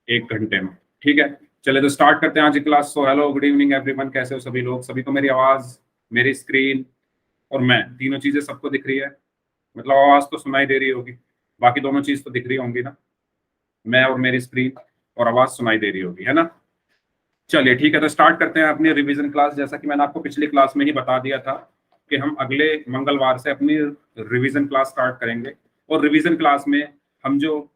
1 घंटे में। ठीक है, चले तो स्टार्ट करते हैं आज की class. So hello, good evening everyone, कैसे हो सभी लोग? सभी को मेरी आवाज, मेरी स्क्रीन और मैं, तीनों चीजें सबको दिख रही है? मतलब आवाज तो सुनाई दे रही होगी, बाकी दोनों चीज तो दिख रही होंगी ना? मैं और मेरी स्क्रीन और आवाज सुनाई दे रही होगी, है ना? चलिए ठीक है, तो स्टार्ट करते हैं अपनी रिवीजन क्लास। जैसा कि मैंने आपको पिछली क्लास में ही बता दिया था कि हम अगले मंगलवार से अपनी रिवीजन क्लास स्टार्ट करेंगे। और रिवीजन क्लास में हम जो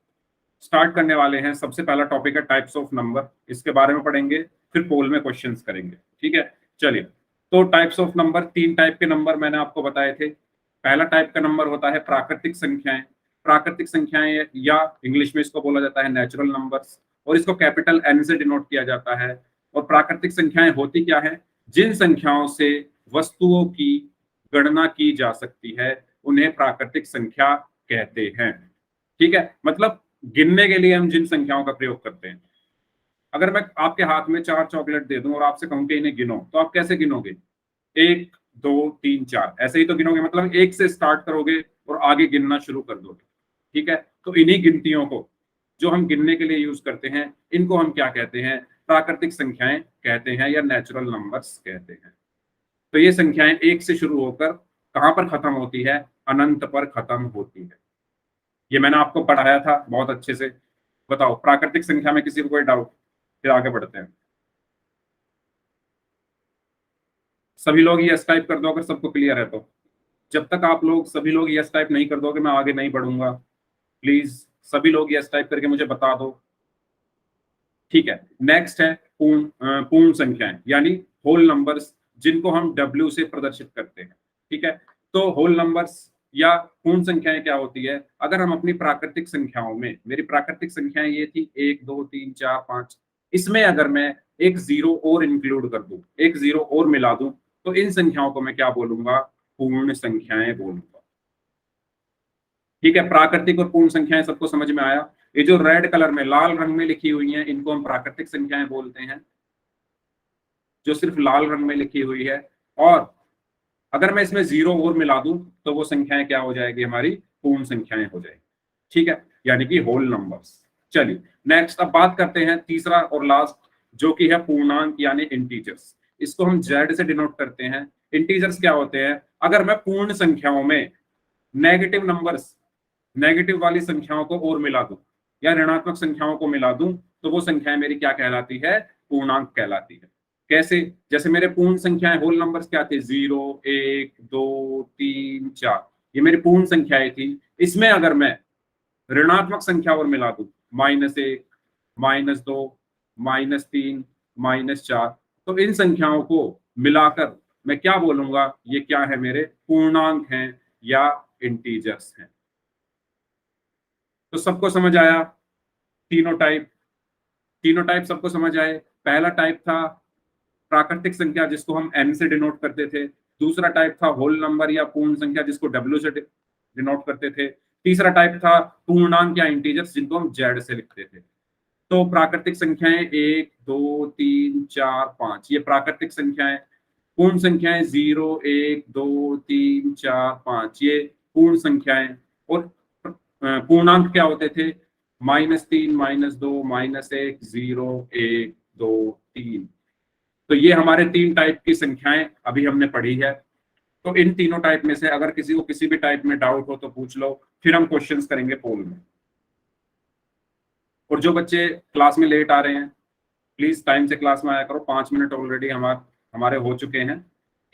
स्टार्ट करने वाले हैं, सबसे पहला टॉपिक है टाइप्स ऑफ नंबर। इसके बारे में पढ़ेंगे, फिर पोल में क्वेश्चंस करेंगे। ठीक है, चलिए। तो टाइप्स ऑफ नंबर, 3 टाइप के नंबर मैंने आपको बताए थे। पहला टाइप का नंबर होता है प्राकृतिक संख्याएं। प्राकृतिक संख्याएं या इंग्लिश में इसको बोला जाता है नेचुरल नंबर्स, और इसको कैपिटल एन से डिनोट किया जाता है। और प्राकृतिक संख्याएं होती क्या है? जिन संख्याओं से वस्तुओं की गणना की जा सकती है उन्हें प्राकृतिक संख्या कहते हैं। ठीक है, मतलब गिनने के लिए हम जिन संख्याओं का प्रयोग करते हैं। अगर मैं आपके हाथ में 4 चॉकलेट दे दूं और आपसे कहूं कि इन्हें गिनो, तो आप कैसे गिनोगे? 1, 2, 3, 4 ऐसे ही तो गिनोगे, मतलब 1 से स्टार्ट करोगे और आगे गिनना शुरू कर दोगे। ठीक है, तो इन्हीं गिनतियों को जो हम गिनने के लिए यूज करते हैं, इनको हम क्या कहते हैं? प्राकृतिक संख्याएं कहते हैं या नेचुरल नंबर्स कहते हैं। तो ये संख्याएं 1 से शुरू होकर कहां पर खत्म होती है? अनंत पर खत्म होती है। ये मैंने आपको पढ़ाया था बहुत अच्छे से। बताओ, प्राकृतिक संख्या में किसी को कोई डाउट? फिर आगे बढ़ते हैं। सभी लोग यस टाइप कर दो अगर सबको क्लियर है तो। जब तक आप लोग सभी लोग यस टाइप नहीं कर दोगे, मैं आगे नहीं बढ़ूंगा। प्लीज सभी लोग यस टाइप करके मुझे बता दो। ठीक है, नेक्स्ट है पूर्ण संख्याएं यानी होल नंबर्स, जिनको हम डब्ल्यू से प्रदर्शित करते हैं। ठीक है, तो होल नंबर्स या पूर्ण संख्याएं क्या होती है? अगर हम अपनी प्राकृतिक संख्याओं में, मेरी प्राकृतिक संख्याएं ये थी 1, 2, 3, 4, 5, इसमें अगर मैं एक जीरो और इंक्लूड कर दूं, एक जीरो और मिला दूं, तो इन संख्याओं को मैं क्या बोलूंगा? पूर्ण संख्याएं बोलूंगा। ठीक है, प्राकृतिक और पूर्ण संख्याएं सबको समझ में आया? ये जो रेड कलर में, लाल रंग में लिखी हुई हैं, इनको हम प्राकृतिक संख्याएं बोलते हैं, जो सिर्फ लाल रंग में लिखी हुई है। और अगर मैं इसमें जीरो और मिला दूं, तो वो संख्याएं क्या हो जाएगी? हमारी पूर्ण संख्याएं हो जाएगी। ठीक है, यानी कि होल नंबर्स। चलिए नेक्स्ट, अब बात करते हैं तीसरा और लास्ट, जो कि है पूर्णांक यानी इंटीजर्स। इसको हम जेड से डिनोट करते हैं। इंटीजर्स क्या होते हैं? अगर मैं पूर्ण संख्याओं में नेगेटिव नंबर्स, नेगेटिव वाली संख्याओं को और मिला दूं या ऋणात्मक संख्याओं को मिला दूं, तो वो संख्याएं मेरी क्या कहलाती है? पूर्णांक कहलाती है। कैसे? जैसे मेरे पूर्ण संख्याएं, होल नंबर्स क्या थे? 0, 1, 2, 3, 4, ये मेरी पूर्ण संख्याएं थी। इसमें अगर मैं ऋणात्मक संख्या और मिला दूं, -1, -2, -3, -4, तो इन संख्याओं को मिलाकर मैं क्या बोलूंगा? ये क्या है? मेरे पूर्णांक हैं या इंटीजर्स हैं। तो सबको समझ आया? तीनों टाइप, तीनों टाइप सबको समझ आए? पहला टाइप था प्राकृतिक संख्या, जिसको हम एन से डिनोट करते थे। दूसरा टाइप था होल नंबर या पूर्ण संख्या, जिसको डब्ल्यू से डिनोट करते थे। तीसरा टाइप था पूर्णांक या इंटीजर्स, जिनको हम जेड से लिखते थे। तो प्राकृतिक संख्याएं 1, 2, 3, 4, 5, ये प्राकृतिक संख्याएं। पूर्ण संख्याएं 0, 1, 2, 3, 4, 5, ये पूर्ण संख्याएं। और पूर्णांक क्या होते थे? -3, -2, -1, 0, 1, 2, 3। तो ये हमारे 3 टाइप की संख्याएं अभी हमने पढ़ी है। तो इन तीनों टाइप में से अगर किसी को किसी भी टाइप में डाउट हो तो पूछ लो, फिर हम क्वेश्चंस करेंगे पोल में। और जो बच्चे क्लास में लेट आ रहे हैं, प्लीज टाइम से क्लास में आया करो। 5 मिनट ऑलरेडी हमारे हो चुके हैं।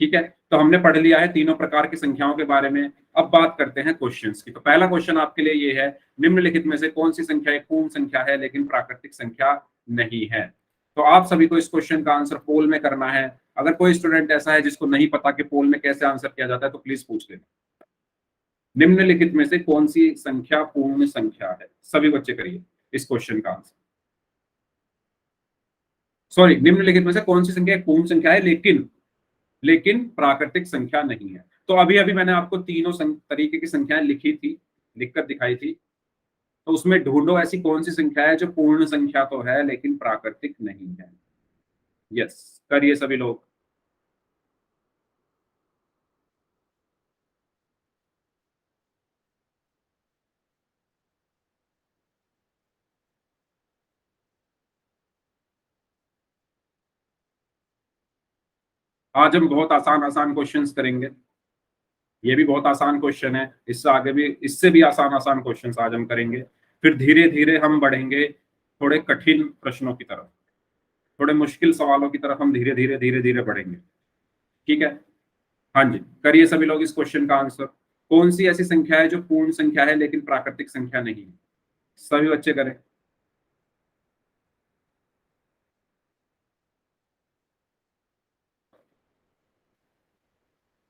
ठीक है, तो हमने पढ़ लिया है तीनों प्रकार की संख्याओं के बारे में। अब बात करते हैं क्वेश्चंस की। तो पहला क्वेश्चन आपके लिए ये है, निम्नलिखित में से कौन सी संख्या एक पूर्ण संख्या है लेकिन प्राकृतिक संख्या नहीं है? तो आप सभी को इस क्वेश्चन का आंसर पोल में करना है। अगर कोई स्टूडेंट ऐसा है जिसको नहीं पता कि पोल में कैसे आंसर किया जाता है, तो प्लीज पूछ लेना। निम्नलिखित में से कौन सी संख्या पूर्ण संख्या है? सभी बच्चे करिए इस क्वेश्चन का आंसर। सॉरी, निम्नलिखित में से कौन सी संख्या एक पूर्ण संख्या है लेकिन प्राकृतिक संख्या नहीं है? तो अभी अभी मैंने आपको तीनों तरीके की संख्याएं लिखी थी, लिखकर दिखाई थी। तो उसमें ढूंढो ऐसी कौन सी संख्या है जो पूर्ण संख्या तो है लेकिन प्राकृतिक नहीं है। यस, करिए सभी लोग। आज हम बहुत आसान आसान क्वेश्चंस करेंगे। ये भी बहुत आसान क्वेश्चन है, इससे आगे भी इससे भी आसान आसान क्वेश्चंस आज हम करेंगे। फिर धीरे धीरे हम बढ़ेंगे थोड़े कठिन प्रश्नों की तरफ, थोड़े मुश्किल सवालों की तरफ हम धीरे धीरे बढ़ेंगे। ठीक है। हाँ जी, करिए सभी लोग इस क्वेश्चन का आंसर। कौन सी ऐसी संख्या है जो पूर्ण संख्या है लेकिन प्राकृतिक संख्या नहीं है? सभी बच्चे करें।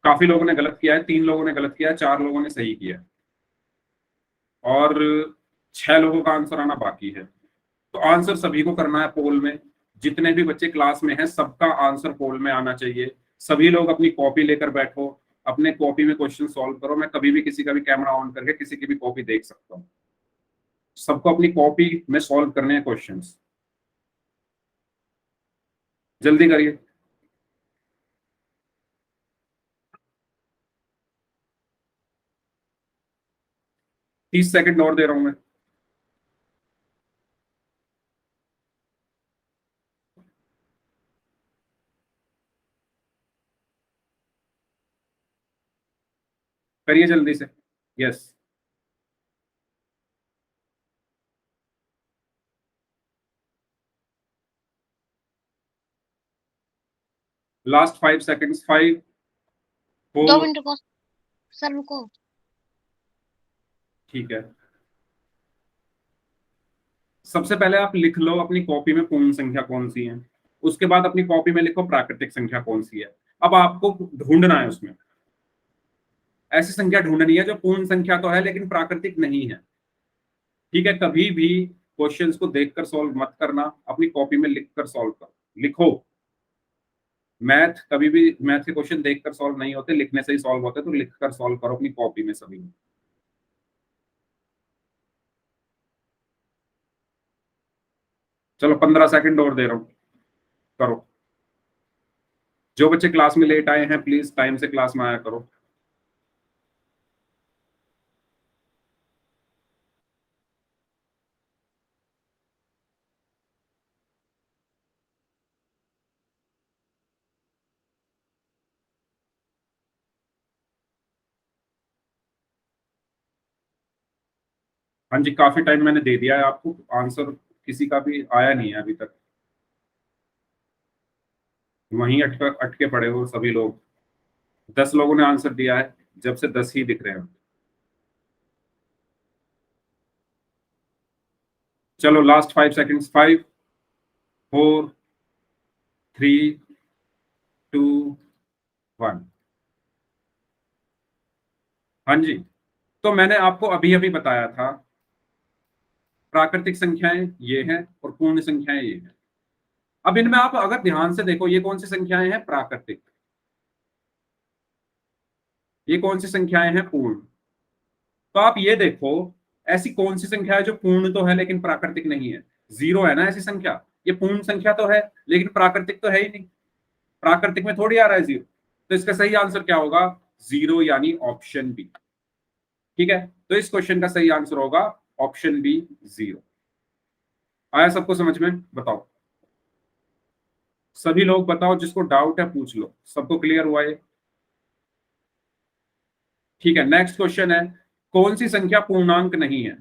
काफी लोगों ने गलत किया है, 3 लोगों ने गलत किया है, 4 लोगों ने सही किया है, और 6 लोगों का आंसर आना बाकी है। तो आंसर सभी को करना है पोल में। जितने भी बच्चे क्लास में हैं सबका आंसर पोल में आना चाहिए। सभी लोग अपनी कॉपी लेकर बैठो, अपने कॉपी में क्वेश्चन सॉल्व करो। मैं कभी भी किसी का भी कैमरा ऑन करके किसी की भी कॉपी देख सकता हूँ। सबको अपनी कॉपी में सॉल्व करने हैं क्वेश्चंस। जल्दी करिए। 30 सेकंड और दे रहा हूं मैं। करिए जल्दी से। यस। Last 5 seconds. 5, दो 4। मिनट को सर रुको। ठीक है। सबसे पहले आप लिख लो अपनी कॉपी में पूर्ण संख्या कौन सी है, उसके बाद अपनी कॉपी में लिखो प्राकृतिक संख्या कौन सी है। अब आपको ढूंढना है उसमें, ऐसी संख्या ढूंढनी है जो पूर्ण संख्या तो है लेकिन प्राकृतिक नहीं है। ठीक है। कभी भी क्वेश्चंस को देखकर सॉल्व मत करना, अपनी कॉपी में लिखकर सॉल्व करो। लिखो। कभी भी मैथ के क्वेश्चन देखकर सॉल्व नहीं होते, लिखने से ही सॉल्व होते। तो लिखकर सॉल्व करो अपनी कॉपी में सभी। चलो 15 सेकंड और दे रहा हूँ, करो। जो बच्चे क्लास में लेट आए हैं प्लीज टाइम से क्लास में आया करो। हाँ जी, काफी टाइम मैंने दे दिया है आपको। आंसर किसी का भी आया नहीं है अभी तक, वहीं अटके अटके पड़े हो सभी लोग। 10 लोगों ने आंसर दिया है, जब से 10 ही दिख रहे हैं। चलो लास्ट 5 सेकंड्स। 5, 4, 3, 2, 1। हाँ जी। तो मैंने आपको अभी अभी बताया था, प्राकृतिक संख्याएं ये हैं और पूर्ण संख्याएं ये हैं। अब इनमें आप अगर ध्यान से देखो, ये कौन सी संख्याएं हैं प्राकृतिक, ये कौन सी संख्याएं हैं पूर्ण। तो आप ये देखो, ऐसी कौन सी संख्या है जो पूर्ण तो है लेकिन प्राकृतिक नहीं है? जीरो है ना ऐसी संख्या। ये पूर्ण संख्या तो है लेकिन प्राकृतिक तो है ही नहीं। प्राकृतिक में थोड़ी आ रहा है जीरो। तो इसका सही आंसर क्या होगा? जीरो, यानी ऑप्शन बी। ठीक है। तो इस क्वेश्चन का सही आंसर होगा ऑप्शन बी, जीरो। आया सबको समझ में? बताओ सभी लोग, बताओ जिसको डाउट है पूछ लो। सबको क्लियर हुआ ये? ठीक है। नेक्स्ट क्वेश्चन है, कौन सी संख्या पूर्णांक नहीं है?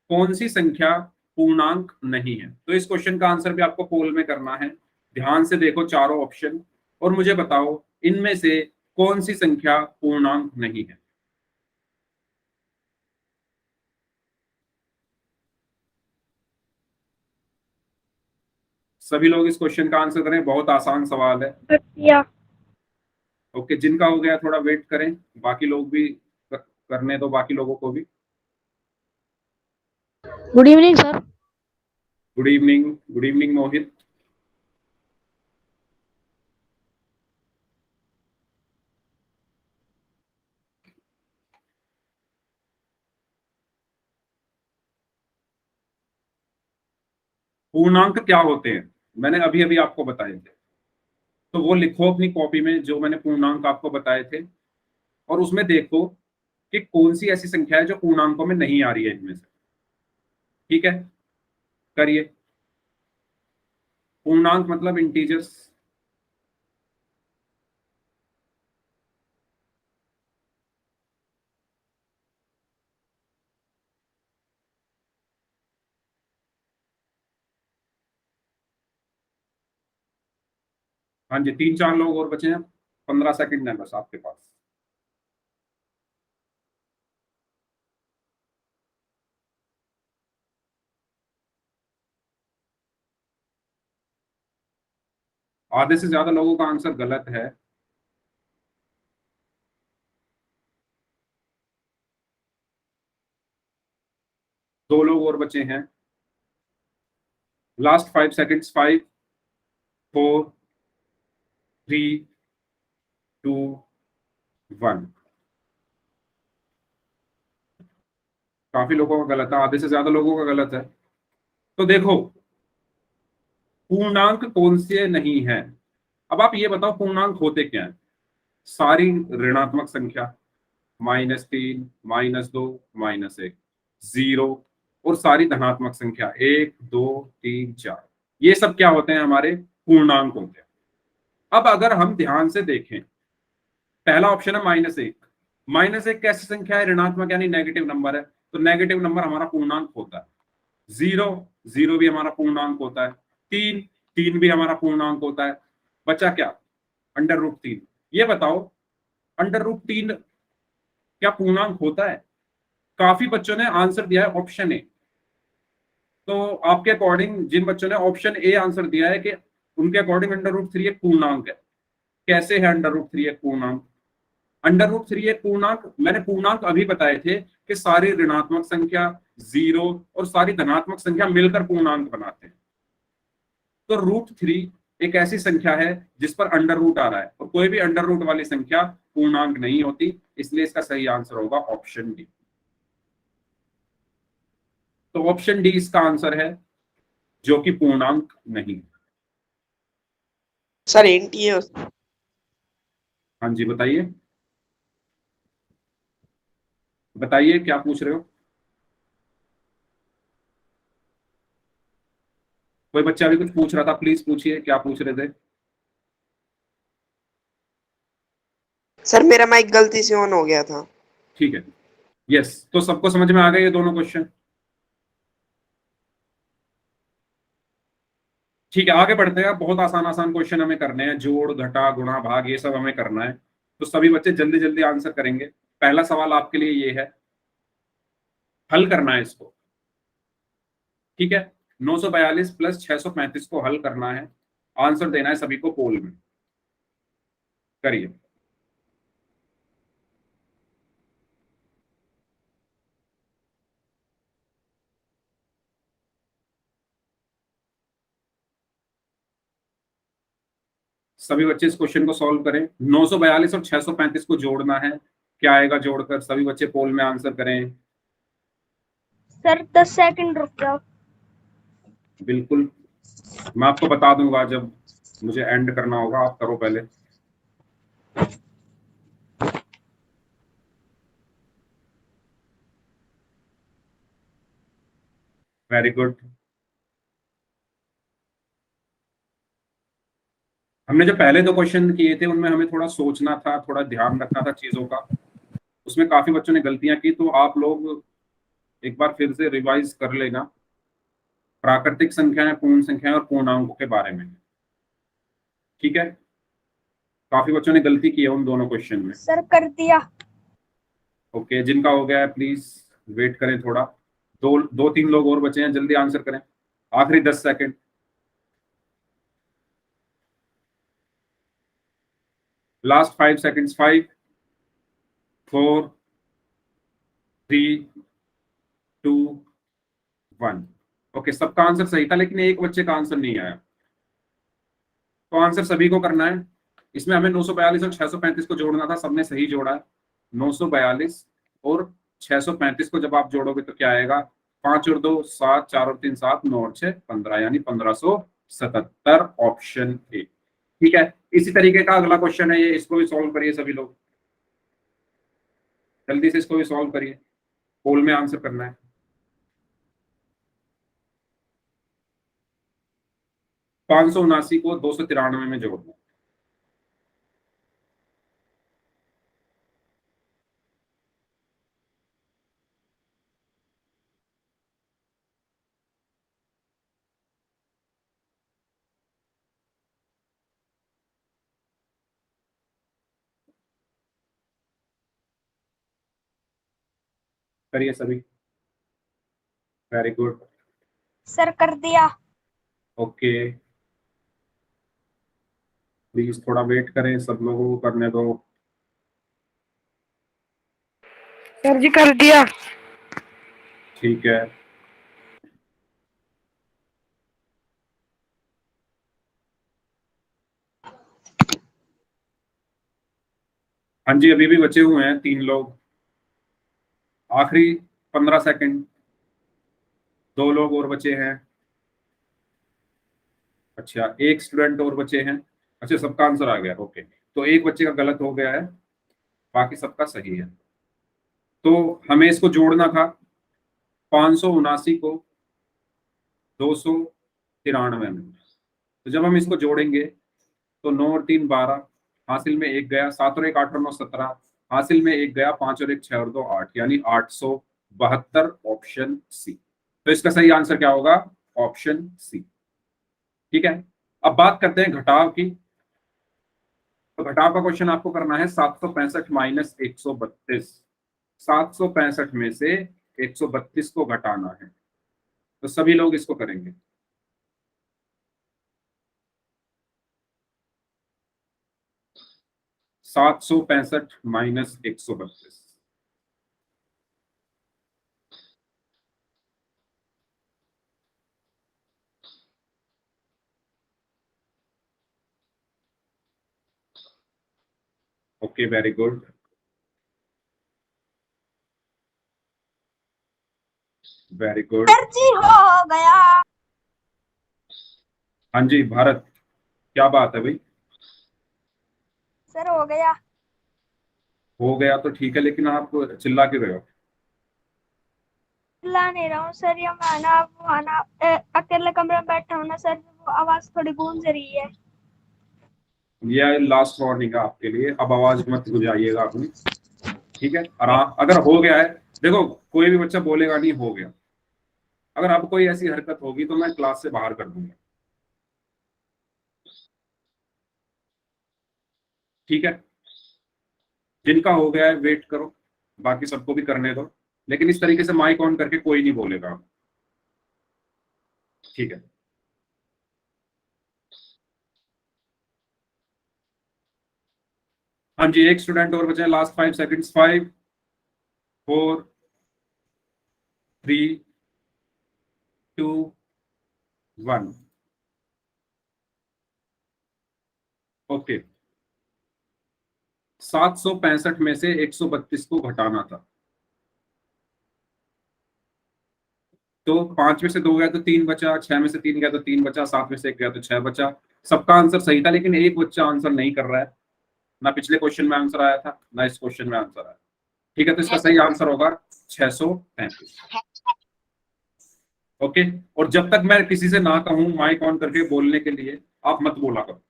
कौन सी संख्या पूर्णांक नहीं है? तो इस क्वेश्चन का आंसर भी आपको पोल में करना है। ध्यान से देखो चारों ऑप्शन और मुझे बताओ इनमें से कौन सी संख्या पूर्णांक नहीं है। सभी लोग इस क्वेश्चन का आंसर करें, बहुत आसान सवाल है। या ओके, जिनका हो गया थोड़ा वेट करें, बाकी लोग भी करने दो, बाकी लोगों को भी। Good evening sir. Good evening. Good evening Mohit. पूर्णांक क्या होते हैं मैंने अभी अभी आपको बताए थे, तो वो लिखो अपनी कॉपी में जो मैंने पूर्णांक आपको बताए थे, और उसमें देखो कि कौन सी ऐसी संख्या है जो पूर्णांकों में नहीं आ रही है इनमें से। ठीक है। करिए। पूर्णांक मतलब इंटीजर्स। हाँ जी, 3-4 लोग और बचे हैं, 15 सेकंड है बस आपके पास। आधे से ज्यादा लोगों का आंसर गलत है। दो लोग और बचे हैं। Last 5 seconds, 5, 4, 3, 2, 1। काफी लोगों का गलत है, आधे से ज्यादा लोगों का गलत है। तो देखो, पूर्णांक कौन से नहीं है। अब आप ये बताओ पूर्णांक होते क्या है। सारी ऋणात्मक संख्या, -3, -2, -1, 0, और सारी धनात्मक संख्या 1, 2, 3, 4, ये सब क्या होते हैं, हमारे पूर्णांक होते हैं। अब अगर हम ध्यान से देखें, पहला ऑप्शन है -1। -1 कैसी संख्या है, ऋणात्मक यानी नेगेटिव नंबर है, तो नेगेटिव नंबर हमारा पूर्णांक होता है। 0, 0 भी हमारा पूर्णांक होता है। 3, 3 भी हमारा पूर्णांक होता है। बचा क्या, √3। ये बताओ, √3 क्या पूर्णांक होता है। काफी बच्चों ने आंसर दिया है ऑप्शन ए। तो आपके अकॉर्डिंग जिन बच्चों ने ऑप्शन ए आंसर दिया है कि उनके अकॉर्डिंग √3 एक पूर्णांक है। कैसे है √3 एक पूर्णांक। √3 एक पूर्णांक, मैंने पूर्णांक अभी बताए थे कि सारी ऋणात्मक संख्या, 0 और सारी धनात्मक संख्या मिलकर पूर्णांक बनाते हैं। तो √3 एक ऐसी संख्या है जिस पर अंडर रूट आ रहा है, और कोई भी अंडर रूट वाली संख्या पूर्णांक नहीं होती, इसलिए इसका सही आंसर होगा ऑप्शन डी। तो ऑप्शन डी इसका आंसर है, जो कि पूर्णांक नहीं है। सर एनटी है हाँ जी, बताइए, बताइए क्या पूछ रहे हो। कोई बच्चा अभी कुछ पूछ रहा था, प्लीज पूछिए क्या पूछ रहे थे। सर, मेरा माइक गलती से ऑन हो गया था। ठीक है, यस, तो सबको समझ में आ गए ये दोनों क्वेश्चन। ठीक है, आगे बढ़ते हैं। बहुत आसान आसान क्वेश्चन हमें करने हैं, जोड़ घटा गुणा भाग ये सब हमें करना है। तो सभी बच्चे जल्दी जल्दी आंसर करेंगे। पहला सवाल आपके लिए ये है, हल करना है इसको। ठीक है, 942 प्लस 635 को हल करना है। आंसर देना है सभी को पोल में। करिए। सभी बच्चे इस क्वेश्चन को सॉल्व करें। 942 और 635 को जोड़ना है। क्या आएगा जोड़कर, सभी बच्चे पोल में आंसर करें। सर 10 सेकंड रुक जाओ। बिल्कुल, मैं आपको बता दूंगा जब मुझे एंड करना होगा, आप करो पहले। Very good. हमने जो पहले दो क्वेश्चन किए थे उनमें हमें थोड़ा सोचना था, थोड़ा ध्यान रखना था चीजों का। उसमें काफी बच्चों ने गलतियां की, तो आप लोग एक बार फिर से रिवाइज कर लेना, प्राकृतिक संख्याएं, पूर्ण संख्याएं और पूर्णांकों के बारे में। ठीक है, काफी बच्चों ने गलती की है उन दोनों क्वेश्चन में। सर कर दिया। ओके, जिनका हो गया है प्लीज वेट करें थोड़ा। दो दो तीन लोग और बचे हैं, जल्दी आंसर करें। आखिरी 10 सेकंड। Last 5 seconds, 5, 4, 3, 2, 1। ओके, सबका आंसर सही था, लेकिन एक बच्चे का आंसर नहीं आया। तो आंसर सभी को करना है। इसमें हमें 942 और 635 को जोड़ना था, सबने सही जोड़ा है। 942 और 635 को जब आप जोड़ोगे तो क्या आएगा, 5 और 2 7, 4 और 3 7, 9 और 6 15, यानी 1577, ऑप्शन ए। ठीक है, इसी तरीके का अगला क्वेश्चन है ये, इसको भी सॉल्व करिए सभी लोग। जल्दी से इसको भी सॉल्व करिए, पोल में आंसर करना है। 579 को 293 में जोड़ना। करिए सभी। Very good. सर कर दिया। ओके, प्लीज थोड़ा वेट करें, सब लोगों को करने दो। सर जी कर दिया। ठीक है, हाँ जी, अभी भी बचे हुए हैं 3 लोग। आखिरी 15 सेकंड, 2 लोग और बचे हैं। अच्छा, एक स्टूडेंट और बचे हैं। अच्छा, सबका आंसर आ गया। ओके, तो एक बच्चे का गलत हो गया है, बाकी सबका सही है। तो हमें इसको जोड़ना था, 579 को 293 में। तो जब हम इसको जोड़ेंगे तो 9 और 3 12, हासिल में एक गया, 7 और 1 8 और 9 17, हासिल में एक गया, 5 और 1 6 और 2 8, यानी 872, ऑप्शन सी। तो इसका सही आंसर क्या होगा? Option c. ठीक है, अब बात करते हैं घटाव की। तो घटाव का क्वेश्चन आपको करना है 765 माइनस 132। 765 में से 132 को घटाना है, तो सभी लोग इसको करेंगे। 765 minus 132। Okay, very good, very good. Sir जी हो गया। हाँ जी भारत, क्या बात है भाई? सर हो गया। हो गया तो ठीक है, लेकिन आप चिल्ला क्यों रहे हो? चिल्ला नहीं रहा हूँ सर, ये मैं ना वो है ना अकेले कमरे में बैठा हूँ ना सर, वो आवाज थोड़ी गूंज रही है। ये लास्ट वार्निंग है आपके लिए, अब आवाज मत गुजारिएगा अपनी। ठीक है, आराम। अगर हो गया है, देखो कोई भी बच्चा बोलेगा नहीं हो गया। अगर अब कोई ऐसी हरकत होगी तो मैं क्लास से बाहर कर दूंगा। ठीक है, जिनका हो गया है वेट करो, बाकी सबको भी करने दो, लेकिन इस तरीके से माइक ऑन करके कोई नहीं बोलेगा। ठीक है, हाँ जी, एक स्टूडेंट और बचा है। Last 5 seconds. 5 4 3 2 1। ओके, 765 में से 132 को घटाना था। तो 5 में से 2 गया तो 3 बचा, 6 में से 3 गया तो 3 बचा, 7 में से 1 गया तो 6 बचा। सबका आंसर सही था, लेकिन एक बच्चा आंसर नहीं कर रहा है। ना पिछले क्वेश्चन में आंसर आया था, ना इस क्वेश्चन में आंसर आया। ठीक है, तो इसका सही आंसर होगा 635। ओके, और जब तक मैं किसी से ना कहूं माइक ऑन करके बोलने के लिए, आप मत बोला करो।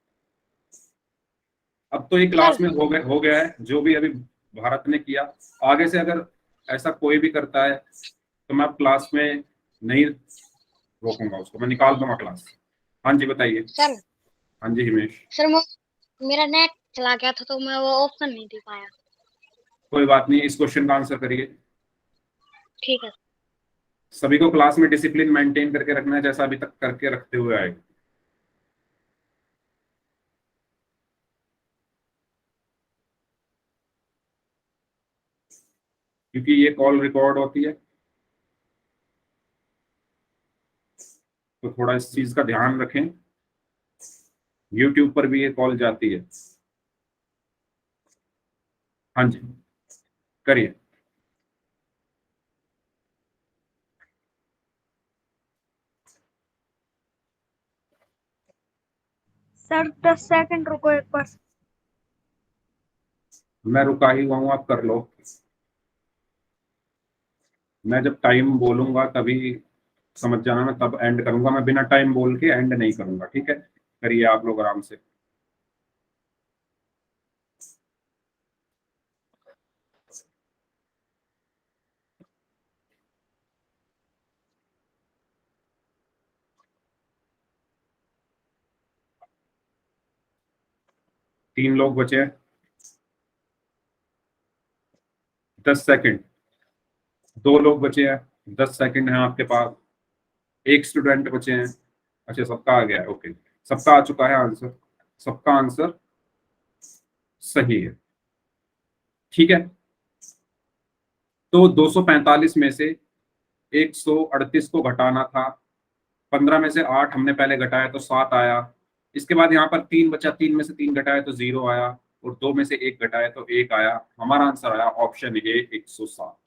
अब तो ये क्लास में हो गया है, जो भी अभी भारत ने किया। आगे से अगर ऐसा कोई भी करता है तो मैं अब क्लास में नहीं रोकूंगा, उसको मैं निकाल दूंगा क्लास। हाँ जी बताइए। सर हाँ जी हिमेश। सर मेरा नेट चला गया था तो मैं वो ऑप्शन नहीं दे पाया। कोई बात नहीं, इस क्वेश्चन का आंसर करिए। ठीक है। सभी को क्लास में डिसिप्लिन मेंटेन करके रखना है, जैसा अभी तक करके रखते हुए आए। क्योंकि ये कॉल रिकॉर्ड होती है, तो थोड़ा इस चीज का ध्यान रखें। यूट्यूब पर भी ये कॉल जाती है। हाँ जी, करिए। सर 10 सेकंड रुको एक बार। मैं रुका ही हुआ हूं, आप कर लो। मैं जब टाइम बोलूंगा तभी समझ जाना, मैं तब एंड करूंगा। मैं बिना टाइम बोल के एंड नहीं करूंगा। ठीक है, करिए आप लोग आराम से। तीन लोग बचे हैं, 10 सेकंड। 2 लोग बचे हैं, 10 सेकंड है आपके पास, 1 स्टूडेंट बचे हैं। अच्छा सबका आ गया है, ओके, सबका आ चुका है आंसर, सबका आंसर सही है। ठीक है, तो 245 में से 138 को घटाना था, 15 में से 8 हमने पहले घटाया तो 7 आया। इसके बाद यहाँ पर 3 बचा, 3 में से 3 घटाया तो 0 आया, और 2 में से 1 घटाया तो 1 आया। हमारा आंसर आया ऑप्शन ए 107।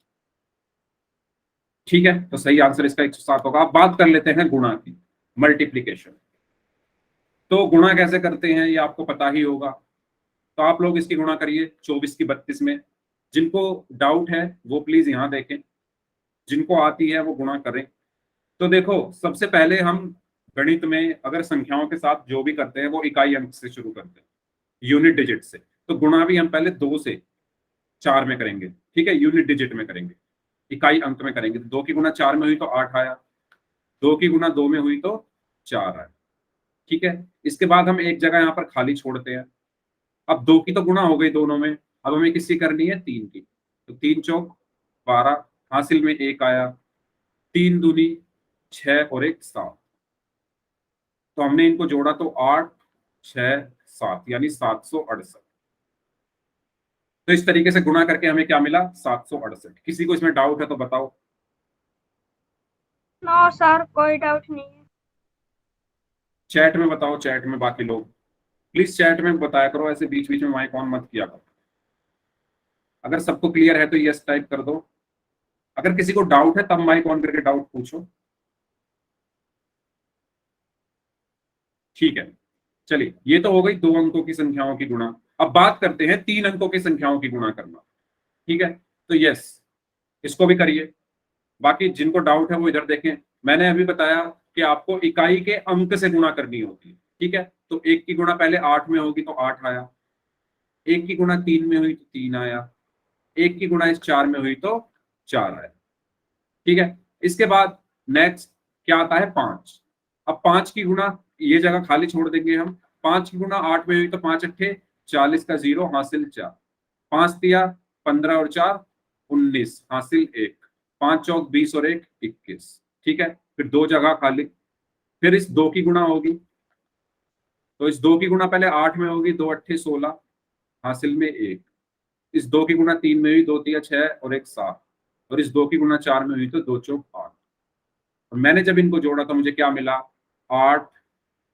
ठीक है, तो सही आंसर इसका 107 होगा। अब बात कर लेते हैं गुणा की, मल्टीप्लीकेशन। तो गुणा कैसे करते हैं ये आपको पता ही होगा, तो आप लोग इसकी गुणा करिए 24 की 32 में। जिनको डाउट है वो प्लीज यहाँ देखें, जिनको आती है वो गुणा करें। तो देखो सबसे पहले हम गणित में अगर संख्याओं के साथ जो भी करते हैं वो इकाई अंक से शुरू करते हैं, यूनिट डिजिट से। तो गुणा भी हम पहले 2 से 4 में करेंगे, ठीक है, यूनिट डिजिट में करेंगे, इकाई अंक में करेंगे। तो 2 की गुणा 4 में हुई तो 8 आया, 2 की गुणा 2 में हुई तो 4 आया। ठीक है, इसके बाद हम एक जगह यहाँ पर खाली छोड़ते हैं। अब 2 की तो गुणा हो गई दोनों में, अब हमें किसकी करनी है, 3 की। तो 3 चौक 12, हासिल में 1 आया, 3 दूनी 6 और 1 7। तो हमने इनको जोड़ा तो 8 6 7 यानी 768। तो इस तरीके से गुणा करके हमें क्या मिला, 768। किसी को इसमें डाउट है तो बताओ। नो सर, कोई डाउट नहीं है। चैट में बताओ, चैट में बाकी लोग प्लीज चैट में बताया करो, ऐसे बीच बीच में माइक ऑन मत किया करो। अगर सबको क्लियर है तो यस टाइप कर दो, अगर किसी को डाउट है तब माइक ऑन करके डाउट पूछो। ठीक है, चलिए ये तो हो गई 2 अंकों की संख्याओं की गुणा। अब बात करते हैं 3 अंकों की संख्याओं की गुणा करना। ठीक है, तो यस इसको भी करिए। बाकी जिनको डाउट है वो इधर देखें, मैंने अभी बताया कि आपको इकाई के अंक से गुणा करनी होती है। ठीक है, तो 1 की गुणा पहले 8 में होगी तो 8 आया, 1 की गुणा 3 में हुई तो 3 आया, 1 की गुणा इस 4 में हुई तो 4 आया। ठीक है, इसके बाद नेक्स्ट क्या आता है, 5। अब 5 की गुणा, ये जगह खाली छोड़ देंगे हम। 5 की गुणा 8 में हुई तो 5 अट्ठे 40 का 0 हासिल 4, 5 दिया 15 और 4 19 हासिल 1, 5 चौक 20 और 1 21। ठीक है, फिर 2 जगह खाली, फिर इस 2 की गुणा होगी, तो इस 2 की गुणा पहले 8 में होगी, 2 अट्ठे 16 हासिल में 1, इस 2 की गुणा 3 में हुई, 2 तिया 6 और 1 7, और इस 2 की गुणा 4 में हुई तो 2 चौक 8। और मैंने जब इनको जोड़ा तो मुझे क्या मिला, 8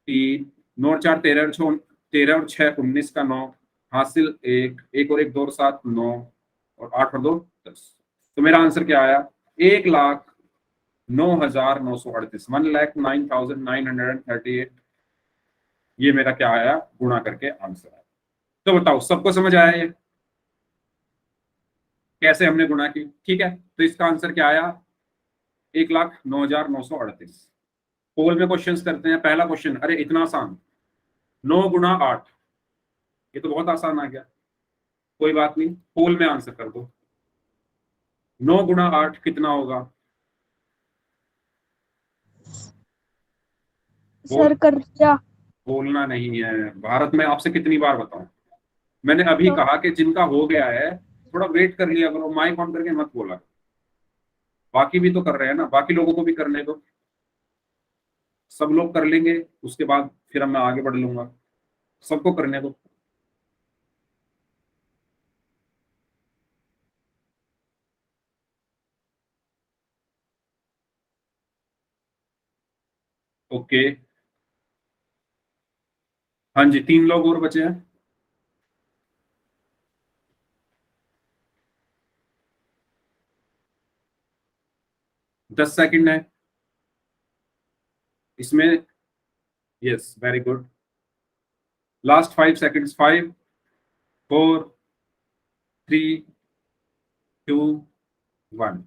3 9 और 4 13 और 6 13 और 6 19 का 9 हासिल 1 1 और 1 2 और 7 9 और 8 और 2 10। तो मेरा आंसर क्या आया, 1,09,938, 1,09,938। ये मेरा क्या आया, गुणा करके आंसर आया। तो बताओ सबको समझ आया ये कैसे हमने गुणा की। ठीक है, तो इसका आंसर क्या आया, 1,09,938। पोल में क्वेश्चंस करते हैं। पहला क्वेश्चन, अरे इतना आसान, 9 गुणा 8, ये तो बहुत आसान आ गया। कोई बात नहीं, पोल में आंसर कर दो, 9 गुणा 8 कितना होगा। सर कर्जा। बोलना नहीं है, भारत में आपसे कितनी बार बताऊं, मैंने अभी तो कहा कि जिनका हो गया है थोड़ा वेट कर लिया करो, माइक ऑन करके मत बोला। बाकी भी तो कर रहे हैं ना, बाकी लोगों को भी करने दो, सब लोग कर लेंगे उसके बाद फिर मैं आगे बढ़ लूंगा, सबको करने दो। ओके, हाँ जी 3 लोग और बचे हैं। दस सेकंड है इसमें, yes very good, last 5 seconds, 5 4 3 2 1।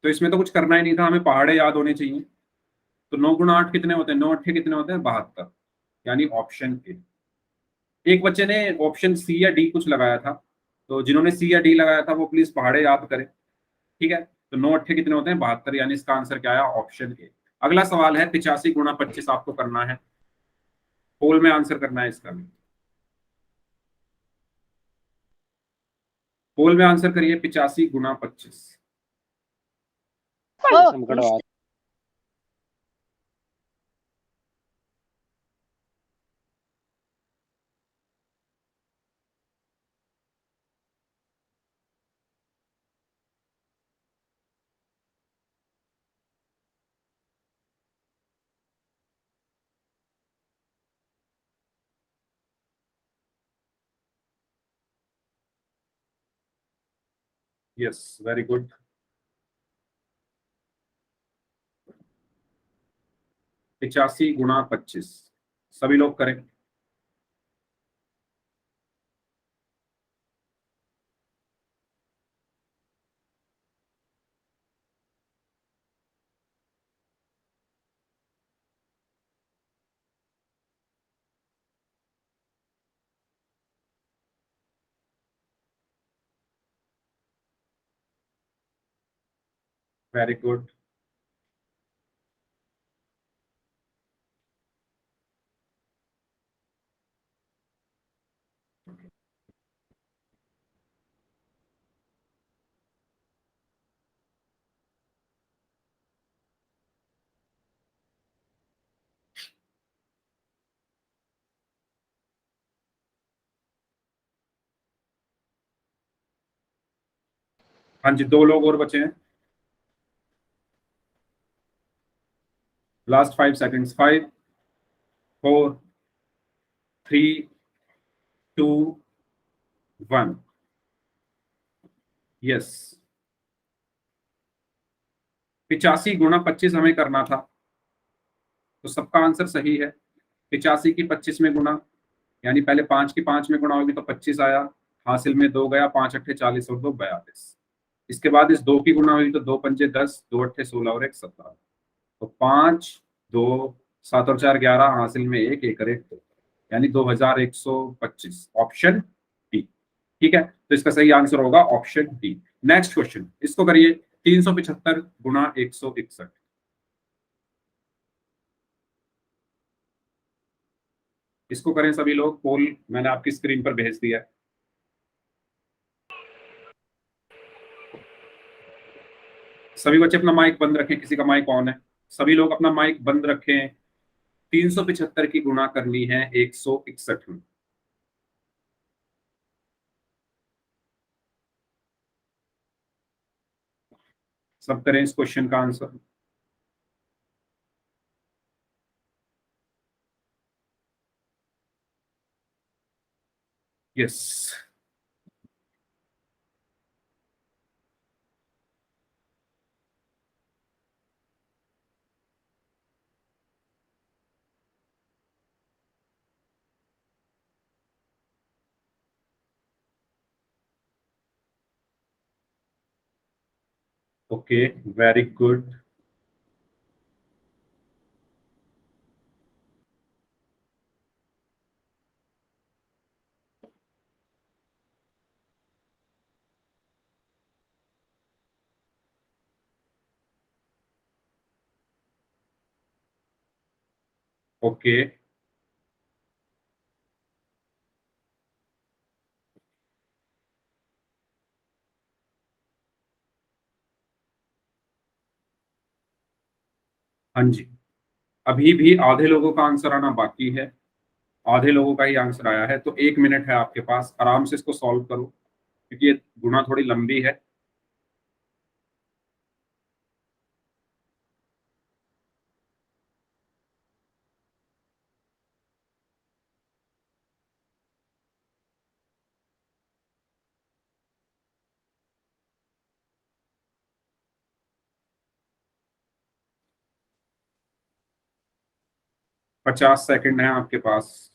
तो इसमें तो कुछ करना ही नहीं था, हमें पहाड़े याद होने चाहिए। तो 9 गुणा 8 कितने होते हैं, 9 अट्ठे कितने होते हैं, 72, यानी ऑप्शन ए। एक बच्चे ने ऑप्शन सी या डी कुछ लगाया था, तो जिन्होंने सी या डी लगाया था वो प्लीज पहाड़े याद करें। ठीक है, तो 9 अट्ठे कितने होते हैं, 72, यानी इसका आंसर क्या आया, ऑप्शन ए। अगला सवाल है 85 गुणा 25 आपको करना है, पोल में आंसर करना है इसका भी। पोल में आंसर करिए 85 गुना 25। ओ, यस, वेरी गुड। 85 गुना 25, सभी लोग करें। Very good. हाँ जी, 2 लोग और बचे हैं। Last 5 seconds. 5 4 3 2 1। यस, 85 गुना 25 हमें करना था, तो सबका आंसर सही है। 85 की 25 में गुना, यानी पहले 5 की 5 में गुना होगी तो 25 आया, हासिल में 2 गया, 5 अट्ठे 40 और 2 42। इसके बाद इस 2 की गुना हुई तो 2 पंजे 10, 2 अट्ठे 16 और 1 17। तो 5 2 7 और 4 11, हासिल में 1 1 और 1 2, यानी 2125, ऑप्शन डी। ठीक है, तो इसका सही आंसर होगा ऑप्शन डी। नेक्स्ट क्वेश्चन, इसको करिए 375 गुना 161। इसको करें सभी लोग। पोल मैंने आपकी स्क्रीन पर भेज दिया है। सभी बच्चे अपना माइक बंद रखें, किसी का माइक ऑन है? सभी लोग अपना माइक बंद रखें। 375 की गुणा करनी है 161 में। सब करें इस क्वेश्चन का answer. Yes, okay, very good. Okay, हाँ जी, अभी भी आधे लोगों का आंसर आना बाकी है। आधे लोगों का ही आंसर आया है, तो 1 मिनट है आपके पास, आराम से इसको सॉल्व करो, क्योंकि ये गुणा थोड़ी लंबी है। पचास सेकंड है आपके पास।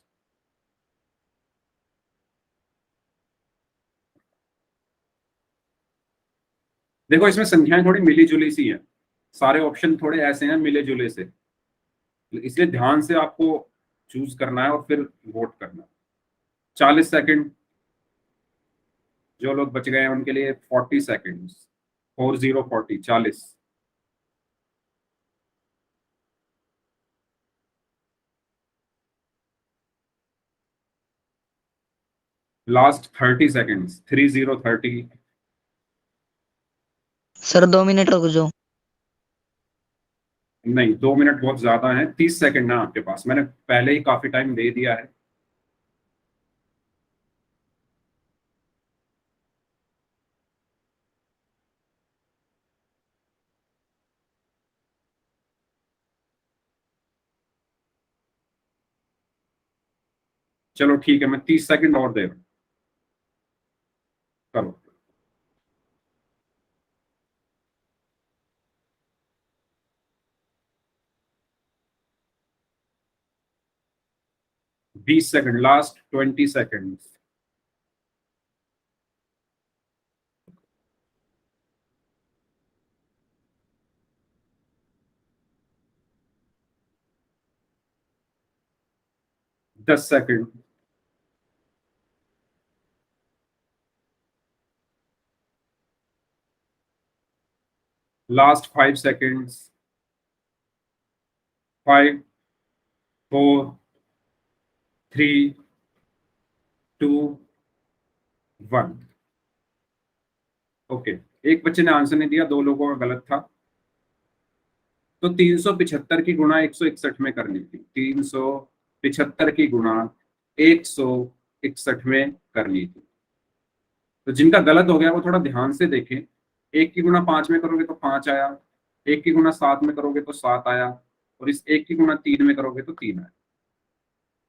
देखो, इसमें संख्याएं थोड़ी मिली जुली सी हैं, सारे ऑप्शन थोड़े ऐसे हैं मिले जुले से, इसलिए ध्यान से आपको चूज करना है और फिर वोट करना है। 40 सेकंड। जो लोग बच गए हैं उनके लिए 40 second. 40 40। Last 30 seconds, 30:30। Sir 2 minute रुक जाओ। नहीं, 2 मिनट बहुत ज्यादा है, 30 सेकंड ना आपके पास, मैंने पहले ही काफी टाइम दे दिया है। चलो ठीक है, मैं 30 सेकंड और दे रहा हूं, करो। बीस सेकंड, लास्ट 20 सेकंड। दस सेकंड। Last 5 seconds. 5, 4, 3, 2, 1। ओके, एक बच्चे ने आंसर नहीं दिया, 2 लोगों का गलत था। तो 375 की गुणा 161 में करनी थी, 375 की गुणा 161 में करनी थी। तो जिनका गलत हो गया वो थोड़ा ध्यान से देखें। 1 की गुणा 5 में करोगे तो 5 आया, 1 की गुणा 7 में करोगे तो 7 आया, और इस 1 की गुणा 3 में करोगे तो 3 आया।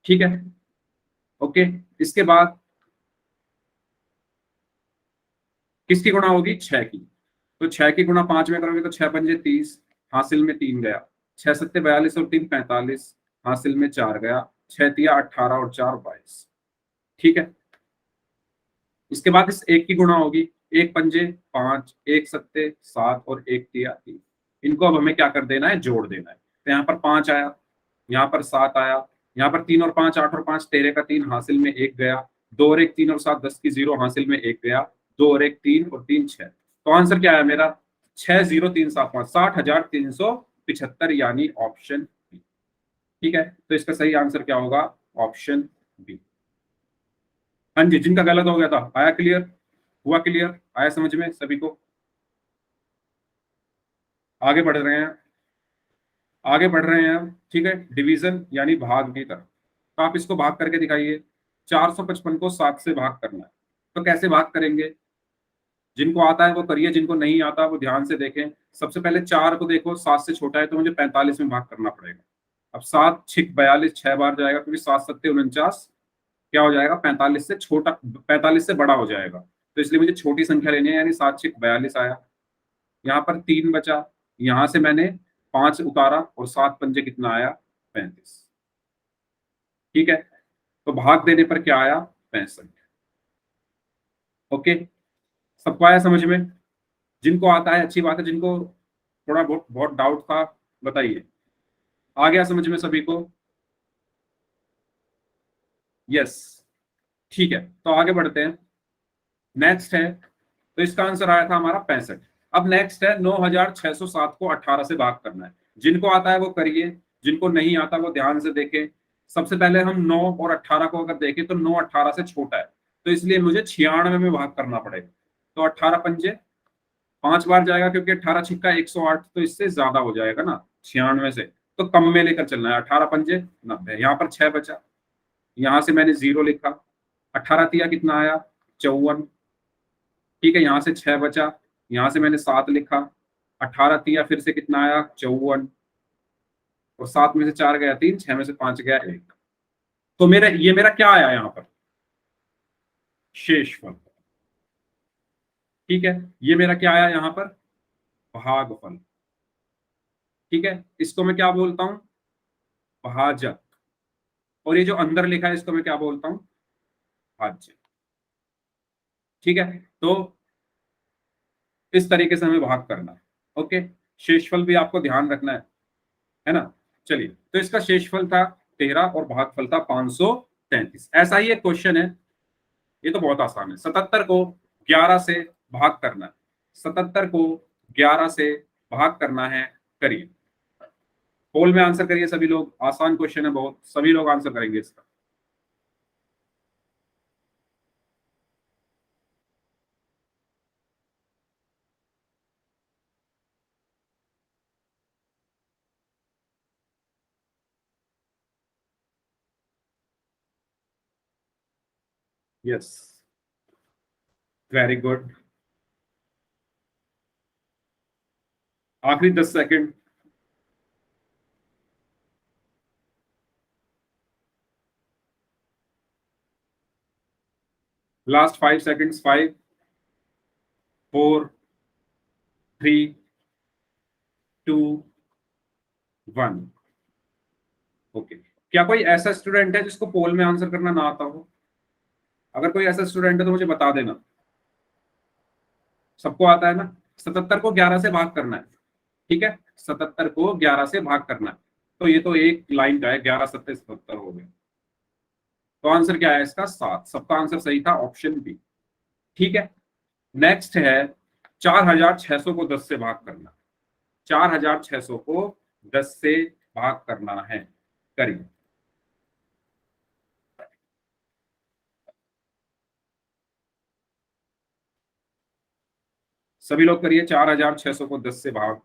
ठीक है, ओके। इसके बाद किसकी गुणा होगी? 6 की। तो 6 की गुणा 5 में करोगे तो 6 पंजे 30, हासिल में 3 गया, 6 सत्ते 42 और 3 45, हासिल में 4 गया, 6 तिया 18 और 4 22। ठीक है, इसके बाद इस 1 की गुणा होगी, 1 पंजे 5, 1 सत्ते 7 और 1 तिया 3। इनको अब हमें क्या कर देना है? जोड़ देना है। तो यहाँ पर 5 आया, यहाँ पर 7 आया, यहाँ पर 3 और 5 8 और 5 13 का 3, हासिल में 1 गया, 2 और 1 3 और 7 10 की 0, हासिल में 1 गया, 2 और 1 3 और 3 6। तो आंसर क्या आया मेरा? 60375, 60,375, यानी ऑप्शन बी। ठीक है, तो इसका सही आंसर क्या होगा? Option b. हाँ जी, जिनका गलत हो गया था, आया क्लियर? हुआ क्लियर? आया समझ में सभी को? आगे बढ़ रहे हैं, आगे बढ़ रहे हैं हम। ठीक है, डिवीजन यानी भाग की तरफ। तो आप इसको भाग करके दिखाइए। 455 को 7 से भाग करना है, तो कैसे भाग करेंगे? जिनको आता है वो करिए, जिनको नहीं आता वो ध्यान से देखें। सबसे पहले 4 को देखो, 7 से छोटा है तो मुझे 45 में भाग करना पड़ेगा। अब 7 6 42, 6 बार जाएगा, क्योंकि 7 सत्ते 49, क्या हो जाएगा? 45 से छोटा, 45 से बड़ा हो जाएगा। तो इसलिए मुझे छोटी संख्या लेनी है, यानी 7 6 42 आया। यहाँ पर 3 बचा, यहाँ से मैंने 5 उतारा और 7 पंजे कितना आया? 35। ठीक है, तो भाग देने पर क्या आया? 65। ओके, सबको आया समझ में? जिनको आता है अच्छी बात है, जिनको थोड़ा बहुत बहुत डाउट था बताइए। आ गया समझ में सभी को? यस, ठीक है, तो आगे बढ़ते हैं। नेक्स्ट है, तो इसका आंसर आया था हमारा 65। अब नेक्स्ट है 9607 को 18 से भाग करना है। जिनको आता है वो करिए, जिनको नहीं आता वो ध्यान से देखें। सबसे पहले हम 9 और 18 को अगर देखें तो 9 18 से छोटा है, तो इसलिए मुझे 96 में भाग करना पड़ेगा। तो 18 पंजे 5 बार जाएगा, क्योंकि 18 छिक्का 108, तो इससे ज्यादा हो जाएगा ना 96 से, तो कम में लेकर चलना है। 18 पंजे 90, यहाँ पर 6 बचा, यहाँ से मैंने 0 लिखा, 18 तिया कितना आया? 54। ठीक है, यहाँ से 6 बचा, यहाँ से मैंने 7 लिखा, 18 तिया फिर से कितना आया? 54, और 7 में से 4 गया 3, 6 में से 5 गया 1। तो ये मेरा क्या आया यहाँ पर? शेषफल। ठीक है, ये मेरा क्या आया यहाँ पर? भागफल। ठीक है, इसको मैं क्या बोलता हूं? भाजक। और ये जो अंदर लिखा है इसको मैं क्या बोलता हूं? भाज्य। ठीक है, तो इस तरीके से हमें भाग करना है। ओके, शेषफल भी आपको ध्यान रखना है ना? चलिए, तो इसका शेषफल था 13 और भागफल था 533। ऐसा ही एक क्वेश्चन है, ये तो बहुत आसान है। 77 को 11 से भाग करना है, 77 को 11 से भाग करना है, करिए। पोल में आंसर करिए सभी लोग, आसान क्वेश्चन है बहुत, सभी लोग आंसर करेंगे इसका। Yes, very good. आखिरी 10 सेकंड। Last 5 seconds. 5 4 3 2 1। ओके, क्या कोई ऐसा स्टूडेंट है जिसको पोल में आंसर करना ना आता हो? अगर कोई ऐसा स्टूडेंट है तो मुझे बता देना। सबको आता है ना? 77 को 11 से भाग करना है, ठीक है? 77 को 11 से भाग करना है, तो ये तो एक लाइन का है, 11 सत्ते 77 हो गए। तो आंसर क्या है इसका? 7। सबका आंसर सही था, ऑप्शन बी। ठीक है, नेक्स्ट है 4600 को 10 से भाग करना। 4600 को 10 से भाग करना है, करिए। सभी लोग करिए 4600 को 10 से भाग।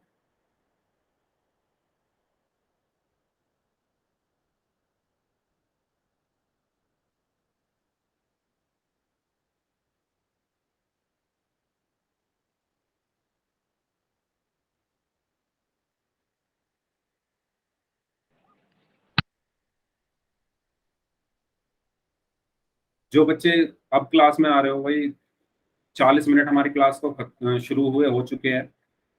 जो बच्चे अब क्लास में आ रहे हो, वही 40 मिनट हमारी क्लास को शुरू हुए हो चुके हैं,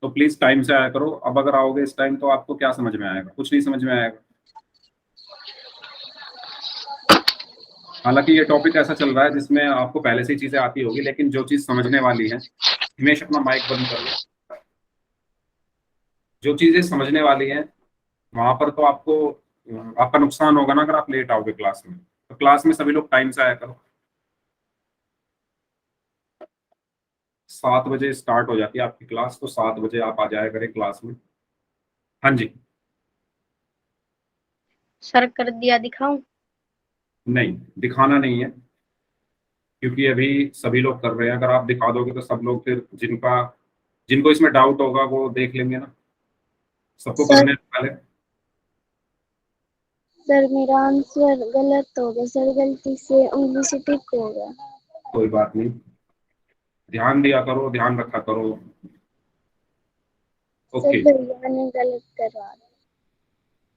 तो प्लीज टाइम से आया करो। अब अगर आओगे इस टाइम तो आपको क्या समझ में आएगा? कुछ नहीं समझ में आएगा। हालांकि ये टॉपिक ऐसा चल रहा है जिसमें आपको पहले से ही चीजें आती होगी, लेकिन जो चीज समझने वाली है, हिमेश अपना माइक बंद कर लो। जो चीजें समझने वाली हैं वहां पर तो आपका नुकसान होगा ना अगर आप लेट आओगे क्लास में। तो क्लास में सभी लोग टाइम से आया करो। 7 बजे स्टार्ट हो जाती है आपकी क्लास, तो 7 बजे आप आ जाया करें क्लास में। हाँ जी। सर कर दिया, दिखाऊं? नहीं, दिखाना नहीं है, क्योंकि अभी सभी लोग कर रहे हैं। अगर आप दिखा दोगे तो सब लोग फिर जिनको इसमें डाउट होगा वो देख लेंगे ना। सबको सर करने पहले। सर मेरा आंसर गलत हो गया सर, गलती से उंगली से टिक हो गया। कोई बात नहीं, ध्यान दिया करो, ध्यान रखा करो। सर ओके, भैया ने गलत करवा दिया।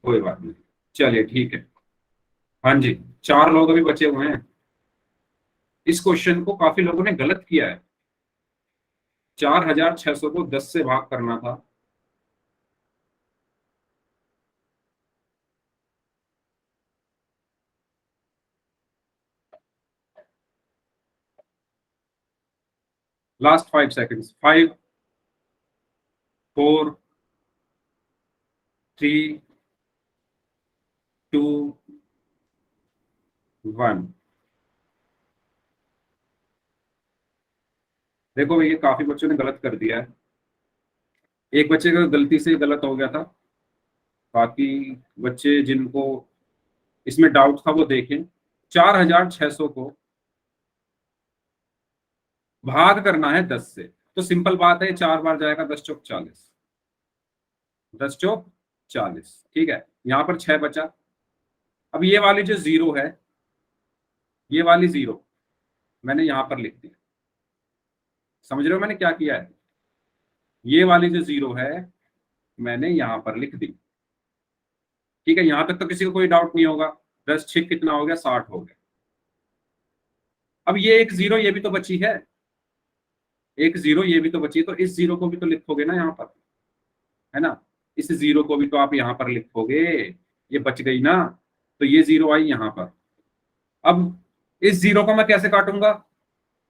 कोई बात नहीं, चलिए ठीक है। हाँ जी, 4 लोग अभी बचे हुए हैं। इस क्वेश्चन को काफी लोगों ने गलत किया है। 4600 को 10 से भाग करना था। Last 5 seconds. 5 4 3 2 1। देखो भैया, काफी बच्चों ने गलत कर दिया है। एक बच्चे का गलती से गलत हो गया था। बाकी बच्चे जिनको इसमें डाउट था वो देखें। 4600 को भाग करना है 10 से, तो सिंपल बात है, 4 बार जाएगा, 10 चौक 40। 10 चौक 40, ठीक है। यहाँ पर 6 बचा। अब ये वाली जो जीरो है, ये वाली जीरो मैंने यहां पर लिख दी। समझ रहे हो मैंने क्या किया है? ये वाली जो जीरो है मैंने यहां पर लिख दी, ठीक है। यहां तक तो किसी को कोई डाउट नहीं होगा। 10 6 कितना हो गया? 60 हो गया। अब ये एक जीरो ये भी तो बची है, एक जीरो ये भी तो बची है, तो इस जीरो को भी तो लिखोगे ना यहाँ पर, है ना? इस जीरो को भी तो आप यहाँ पर लिखोगे। ये बच गई ना, तो ये जीरो आई यहाँ पर। अब इस जीरो को मैं कैसे काटूंगा?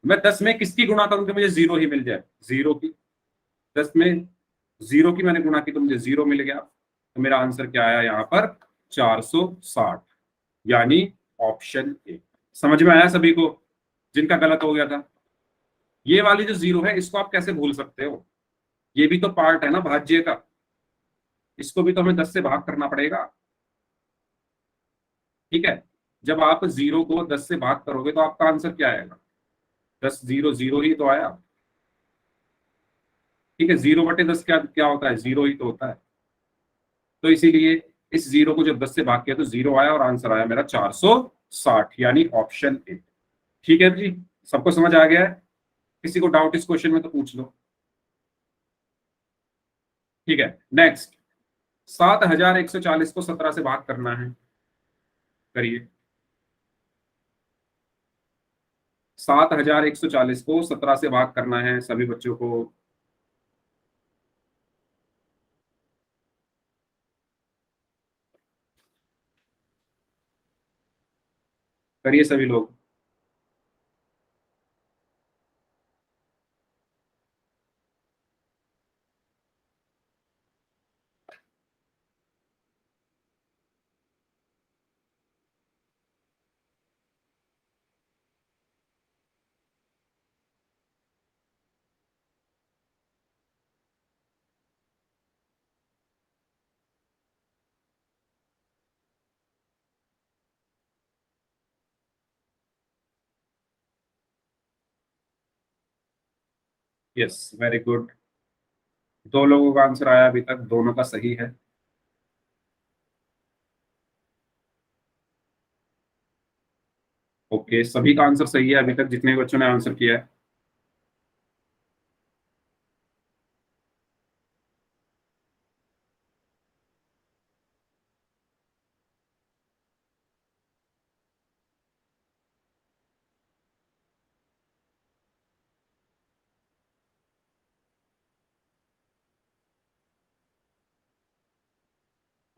मैं 10 में किसकी गुणा करूं कि मुझे जीरो ही मिल जाए? जीरो की। 10 में जीरो की मैंने गुणा की तो मुझे जीरो मिल गया। तो मेरा आंसर क्या आया यहाँ पर? 460, यानी ऑप्शन ए। समझ में आया सभी को जिनका गलत हो गया था? ये वाली जो जीरो है इसको आप कैसे भूल सकते हो? ये भी तो पार्ट है ना भाज्य का, इसको भी तो हमें 10 से भाग करना पड़ेगा, ठीक है। जब आप जीरो को 10 से भाग करोगे तो आपका आंसर क्या आएगा? 10 0 0 ही तो आया, ठीक है। 0/10 क्या क्या होता है? जीरो ही तो होता है। तो इसीलिए इस जीरो को जब 10 से भाग किया तो जीरो आया और आंसर आया मेरा 460, यानी ऑप्शन ए। ठीक है जी, सबको समझ आ गया है? किसी को डाउट इस क्वेश्चन में तो पूछ लो। ठीक है, नेक्स्ट 7140 को 17 से भाग करना है, करिए। 7140 को 17 से भाग करना है सभी बच्चों को। करिए सभी लोग। Yes, very good. 2 लोगों का आंसर आया अभी तक, दोनों का सही है। ओके, सभी का आंसर सही है अभी तक जितने बच्चों ने आंसर किया है।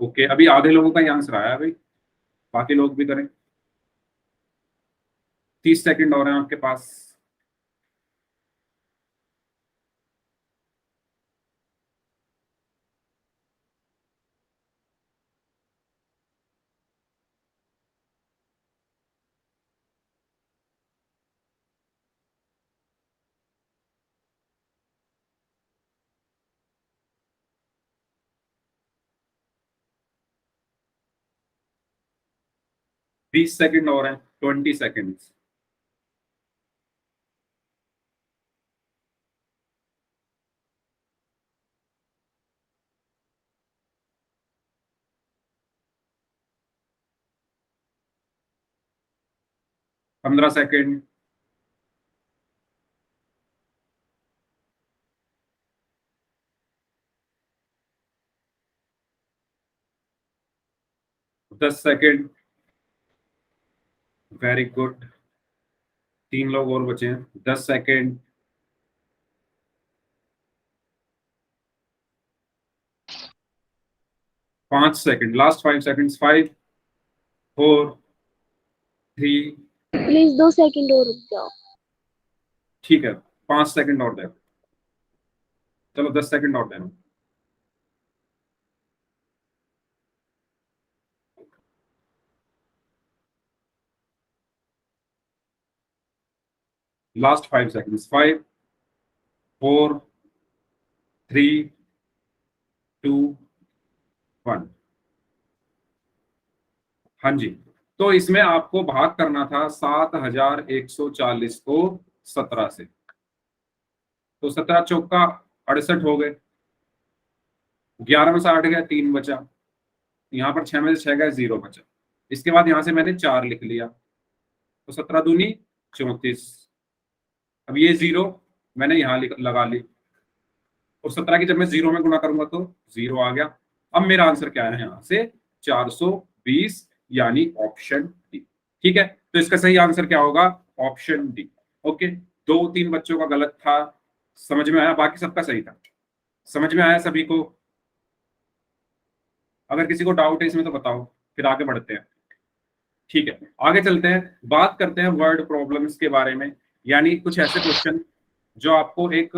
ओके, अभी आधे लोगों का ही आंसर आया है भाई, बाकी लोग भी करें। 30 सेकंड और हैं आपके पास। बीस सेकंड और हैं, 20 सेकंड्स। पंद्रह सेकंड। 10 सेकंड। वेरी गुड, 3 लोग और बचे हैं। 10 second. 5 second, last 5 seconds. 5 4 3। Please 2 second और रुक जाओ। ठीक है, 5 सेकंड और दे, चलो 10 सेकंड और देना। Last 5 seconds. 5 4 3 2 1। हाँ जी, तो इसमें आपको भाग करना था 7140 को 17 से। तो 17 चौका 68 हो गए, 11 में से 8 गया, 3 बचा। यहाँ पर 6 में से 6 गया, 0 बचा। इसके बाद यहाँ से मैंने 4 लिख लिया, तो 17 दूनी 34। अब ये 0 मैंने यहाँ लगा ली, और 17 की जब मैं 0 में गुणा करूंगा तो 0 आ गया। अब मेरा आंसर क्या है यहाँ से? 420, यानी ऑप्शन डी। ठीक है, तो इसका सही आंसर क्या होगा? Option D. ओके, 2-3 बच्चों का गलत था, समझ में आया? बाकी सबका सही था। समझ में आया सभी को? अगर किसी को डाउट है इसमें तो बताओ, फिर आगे बढ़ते हैं। ठीक है, आगे चलते हैं, बात करते हैं वर्ड प्रॉब्लम्स के बारे में, यानी कुछ ऐसे क्वेश्चन जो आपको एक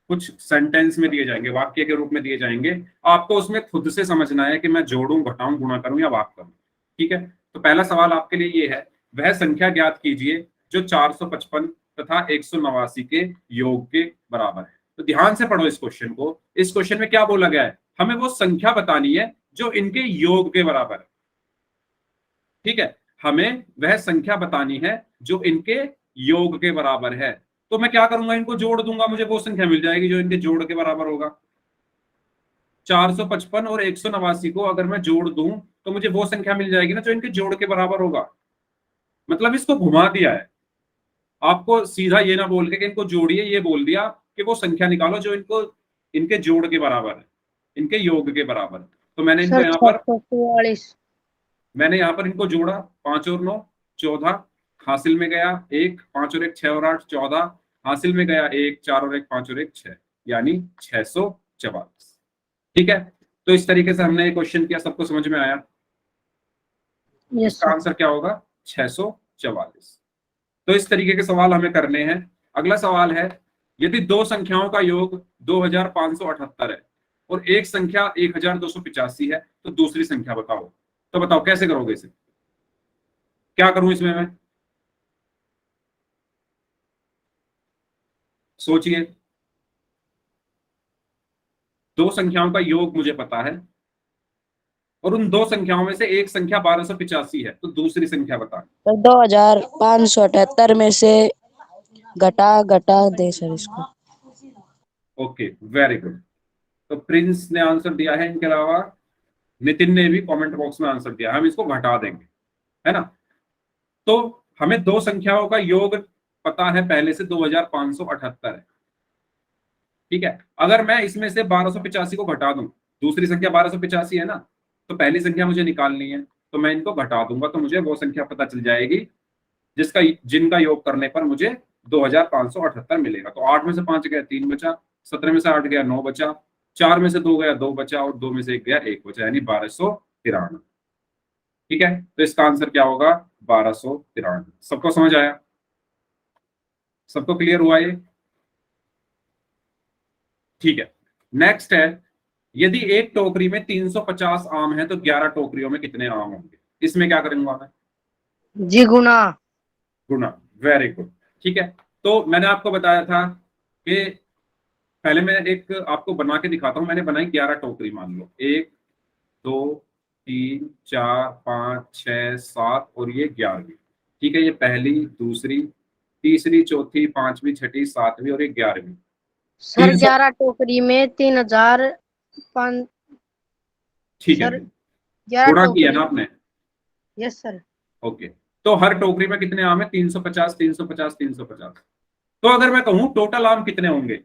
कुछ सेंटेंस में दिए जाएंगे, वाक्य के रूप में दिए जाएंगे। आपको उसमें खुद से समझना है कि मैं जोड़ूं, घटाऊं, गुणा करूं या भाग करूं। ठीक है, तो पहला सवाल आपके लिए ये है, वह संख्या ज्ञात कीजिए जो 455 तथा 189 के योग के बराबर है। तो ध्यान से पढ़ो इस क्वेश्चन को। इस क्वेश्चन में क्या बोला गया है? हमें वो संख्या बतानी है जो इनके योग के बराबर है। ठीक है, हमें वह संख्या बतानी है जो इनके योग के बराबर है। तो मैं क्या करूंगा? इनको जोड़ दूंगा, मुझे वो संख्या मिल जाएगी जो इनके जोड़ के बराबर होगा। 455 और 189 को अगर मैं जोड़ दूं तो मुझे वो संख्या मिल जाएगी ना जो इनके जोड़ के बराबर होगा। मतलब इसको घुमा दिया है, आपको सीधा ये ना बोल के कि इनको जोड़िए, ये बोल दिया कि वो संख्या निकालो जो इनको इनके जोड़ के बराबर है, इनके योग के बराबर। तो मैंने इनको सर यहाँ पर 644। इनको जोड़ा, 5 और 9 14, हासिल में गया 1, 5 और 1 6 और 8 14, हासिल में गया 1, 4 और 1 5 और 1 6, यानी 644। ठीक है, तो इस तरीके से हमने क्वेश्चन किया, सबको समझ में आया? यस इसका सर। आंसर क्या होगा? 644। तो इस तरीके के सवाल हमें करने हैं। अगला सवाल है, यदि दो संख्याओं का योग 2578 है और एक संख्या 1285 है, तो दूसरी संख्या बताओ। तो बताओ कैसे करोगे इसे, क्या करूं इसमें मैं? सोचिए, दो संख्याओं का योग मुझे पता है और उन दो संख्याओं में से एक संख्या 1285 है, तो दूसरी संख्या बता। सर 2578 में से घटा दे सर इसको। Okay, very good. तो प्रिंस ने आंसर दिया है, इनके अलावा नितिन ने भी कमेंट बॉक्स में आंसर दिया, हम इसको घटा देंगे, है ना? तो हमें दो संख्याओं का योग पता है पहले से, 2578 है। ठीक है, अगर मैं इसमें से 1285 को घटा दूं, दूसरी संख्या 1285 है ना, तो पहली संख्या मुझे निकालनी है, तो मैं इनको घटा दूंगा, तो मुझे वो संख्या पता चल जाएगी जिनका योग करने पर मुझे 2578 मिलेगा। तो 8 में से 5 गया 3 बचा, 17 में से 8 गया 9 बचा, 4 में से 2 गया 2 बचा, और 2 में से 1 गया 1 बचा, यानी 1293। ठीक है, तो इसका आंसर क्या होगा? 1293। सबको समझ आया? सबको क्लियर हुआ ये? ठीक है, नेक्स्ट है, यदि एक टोकरी में 350 आम है तो 11 टोकरियों में कितने आम होंगे? इसमें क्या करूंगा मैं? जी गुना। गुना, वेरी गुड। ठीक है, तो मैंने आपको बताया था कि पहले मैं एक आपको बना के दिखाता हूं। मैंने बनाई 11 टोकरी, मान लो 1 2 3 4 5 6 7 और ये 11वीं। ठीक है, ये पहली, दूसरी, तीसरी, चौथी, पांचवी, छठी, सातवीं और ये 11वीं। सर 300। 11 टोकरी में 3005। ठीक है, सर 11 गुणा किया टोकरी। ना आपने? Yes sir. ओके, तो हर टोकरी में कितने आम है? 350 350 350। तो अगर मैं कहूं टोटल आम कितने होंगे,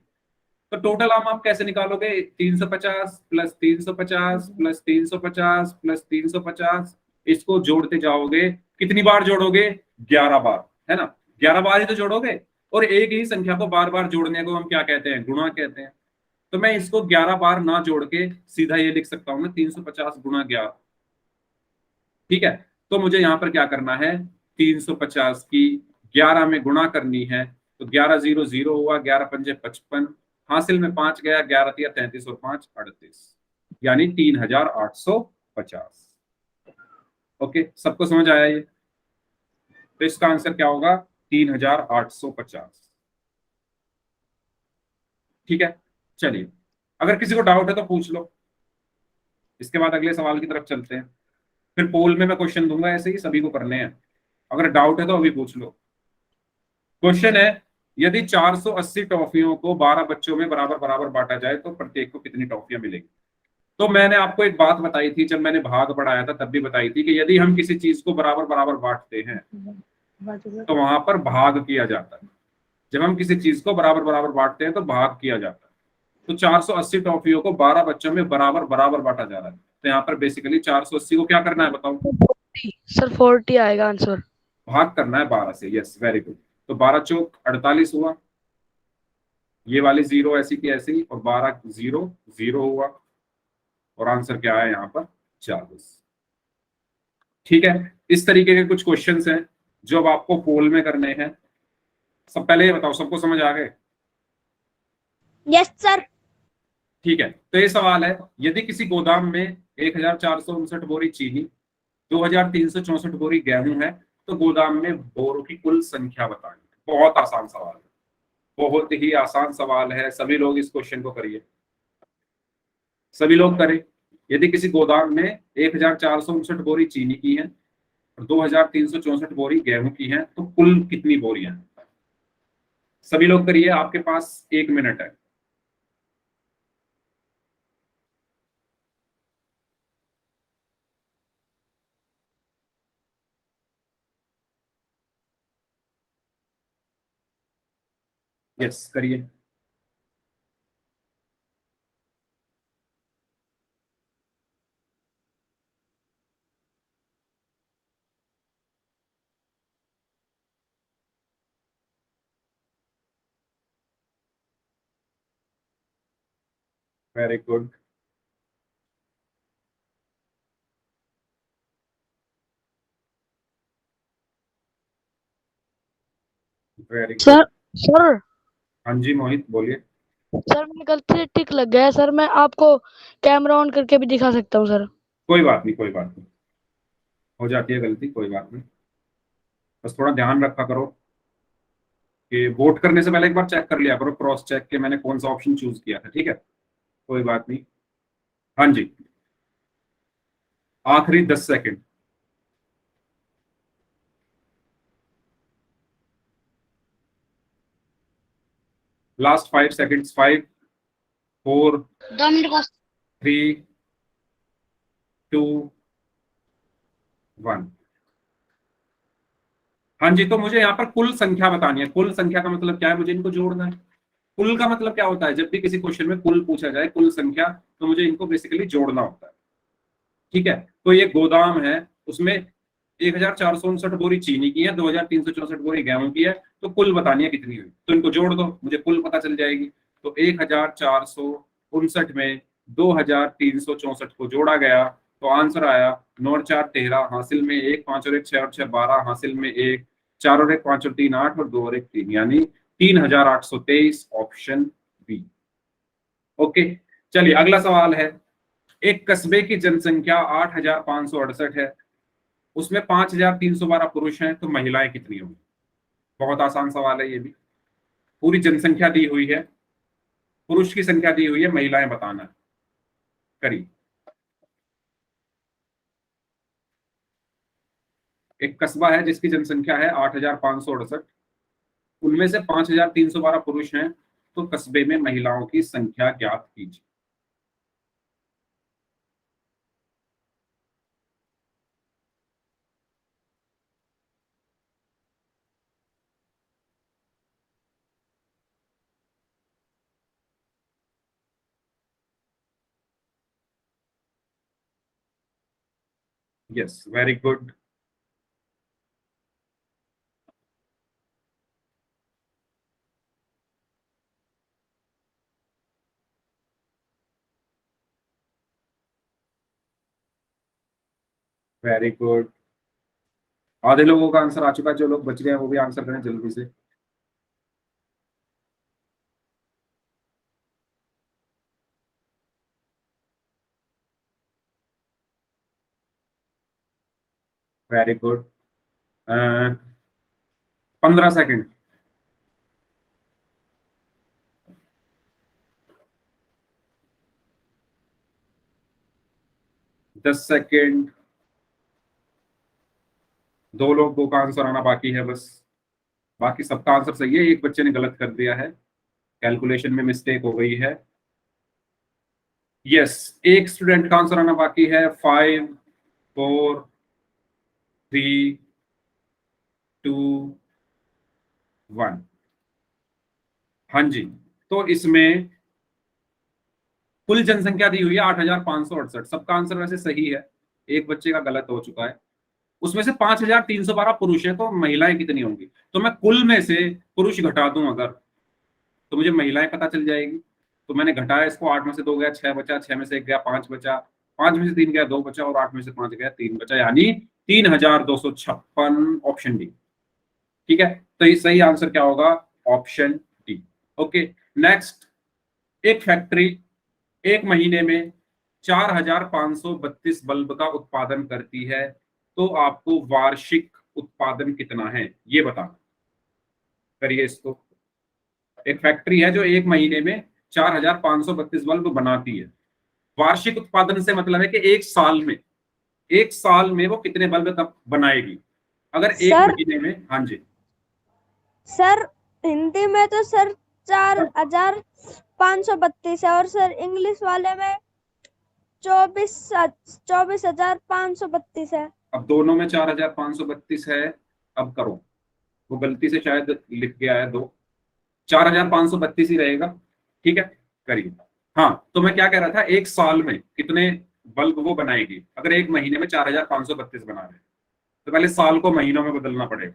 तो टोटल आम आप कैसे निकालोगे? 350 प्लस 350 प्लस 350 प्लस 350, इसको जोड़ते जाओगे। कितनी बार जोड़ोगे? 11 बार, है ना? 11 बार ही तो जोड़ोगे, और एक ही संख्या को बार बार जोड़ने को हम क्या कहते हैं? गुणा कहते हैं। तो मैं इसको 11 बार ना जोड़ के सीधा ये लिख सकता हूं ना, 350 गुणा 11। ठीक है, तो मुझे यहां पर क्या करना है? 350 की 11 में गुणा करनी है, तो 11 0 0 हुआ, 11 पंजे 55, हासिल में 5 गया, 11 तिया 33 और 5 38, यानी 3850। ओके, सबको समझ आया ये? तो इसका आंसर क्या होगा? 3850। ठीक है, चलिए, अगर किसी को डाउट है तो पूछ लो, इसके बाद अगले सवाल की तरफ चलते हैं। फिर पोल में मैं क्वेश्चन दूंगा, ऐसे ही सभी को करने हैं। अगर डाउट है तो अभी पूछ लो। क्वेश्चन है, यदि 480 टॉफियों को 12 बच्चों में बराबर बराबर बांटा जाए तो प्रत्येक को कितनी टॉफियां मिलेगी? तो मैंने आपको एक बात बताई थी, जब मैंने भाग पढ़ाया था तब भी बताई थी, कि यदि हम किसी चीज को बराबर बराबर बांटते हैं तो वहां पर भाग किया जाता है। जब हम किसी चीज को बराबर बराबर बांटते हैं तो भाग किया जाता है। तो 480 टॉफियों को 12 बच्चों में बराबर बराबर बांटा जा रहा है, तो यहाँ पर बेसिकली 480 को क्या करना है बताओ? सर 40 आएगा आंसर। भाग करना है 12 से। Yes, very good. तो 12 चौक 48 हुआ, ये वाली 0 ऐसी की ऐसी, और 12 0 0 हुआ, और आंसर क्या है यहाँ पर? 40। ठीक है, इस तरीके के कुछ क्वेश्चंस हैं जो अब आपको पोल में करने हैं। सब पहले ये बताओ, सबको समझ आ गए? Yes sir. ठीक है, तो ये सवाल है, यदि किसी गोदाम में 1459 बोरी चीनी, 2364 बोरी गेहूं है, तो गोदाम में बोरों की कुल संख्या बतानी है। बहुत आसान सवाल है, बहुत ही आसान सवाल है। सभी लोग इस क्वेश्चन को करिए, सभी लोग करें। यदि किसी गोदाम में 1459 बोरी चीनी की है और 2364 बोरी गेहूं की है, तो कुल कितनी बोरियां हैं? सभी लोग करिए, आपके पास 1 मिनट है। यस करिए। Very good. Very good. Sir sir हाँ जी मोहित बोलिए। सर मैं गलती से टिक लग गया है सर, मैं आपको कैमरा ऑन करके भी दिखा सकता हूँ सर। कोई बात नहीं, कोई बात नहीं, हो जाती है गलती, कोई बात नहीं। बस थोड़ा ध्यान रखा करो कि वोट करने से पहले एक बार चेक कर लिया करो, क्रॉस चेक के मैंने कौन सा ऑप्शन चूज किया था, ठीक है? कोई बात नहीं। हाँ जी, आखिरी 10 सेकंड। Last 5 seconds. 5 4 2 मिनट का 3 2 1। हाँ जी, तो मुझे यहाँ पर कुल संख्या बतानी है। कुल संख्या का मतलब क्या है? मुझे इनको जोड़ना है। कुल का मतलब क्या होता है? जब भी किसी क्वेश्चन में कुल पूछा जाए, कुल संख्या, तो मुझे इनको बेसिकली जोड़ना होता है, ठीक है? तो ये गोदाम है, उसमें 1459 बोरी चीनी की है, 2364 बोरी गेहूं की है, तो कुल बतानी है कितनी हुई। तो इनको जोड़ दो, मुझे कुल पता चल जाएगी। तो 1459 में 2364 को जोड़ा गया, तो आंसर आया 9 और 4 13, हासिल में 1, 5 और 1 6 और 6 12, हासिल में 1, 4 और 1 5 और 3 8 और 2 और 1 3, यानी 3823, ऑप्शन बी। ओके, चलिए अगला सवाल है। एक कस्बे की जनसंख्या 8568 है, उसमें 5312 पुरुष हैं, तो महिलाएं कितनी होंगी? बहुत आसान सवाल है ये भी। पूरी जनसंख्या दी हुई है, पुरुष की संख्या दी हुई है, महिलाएं बताना है। करिए। एक कस्बा है जिसकी जनसंख्या है 8568, उनमें से 5312 पुरुष हैं, तो कस्बे में महिलाओं की संख्या ज्ञात कीजिए। Yes, very good. Very good. आधे लोगों का आंसर आ चुका है, जो लोग बच गए हैं वो भी आंसर करें जल्दी से। Very good. 15 सेकंड। 10 सेकंड। 2 लोगों का आंसर आना बाकी है बस, बाकी सबका आंसर सही है। एक बच्चे ने गलत कर दिया है, कैलकुलेशन में मिस्टेक हो गई है। यस, एक स्टूडेंट का आंसर आना बाकी है। 5 4 3 2 1। हाँ जी, तो इसमें कुल जनसंख्या दी हुई है 8568, सबका आंसर वैसे सही है, एक बच्चे का गलत हो चुका है। उसमें से 5312 पुरुष है, तो महिलाएं कितनी होंगी? तो मैं कुल में से पुरुष घटा दूं अगर, तो मुझे महिलाएं पता चल जाएगी। तो मैंने घटाया इसको, 8 में से 2 गया, 6 बचा, 6 में से 1 गया, 5 बचा, 5 में से 3 गया, 2 बचा, और 8 में से 5 गया, 3 बचा, यानी 3256, ऑप्शन डी। ठीक है, तो ये सही आंसर क्या होगा? Option D. Okay, next. एक फैक्ट्री एक महीने में 4532 बल्ब का उत्पादन करती है, तो आपको वार्षिक उत्पादन कितना है ये बताना। करिए इसको। एक फैक्ट्री है जो एक महीने में 4532 बल्ब बनाती है, वार्षिक उत्पादन से मतलब है कि एक साल में वो कितने बल्ब तक बनाएगी? अगर एक सर महीने में। हाँ जी। सर हिंदी में तो सर 4532 है, और सर इंग्लिश वाले में 24,532 है। अब दोनों में 4532 है, अब करो। वो गलती से शायद लिख गया है 2, 4532 ही रहेगा। ठीक है, करिए। हाँ, तो मैं क्या कह रहा था, एक साल में कितने बल्ब वो बनाएगी? अगर एक महीने में 4532 बना रहे हैं तो पहले साल को महीनों में बदलना पड़ेगा।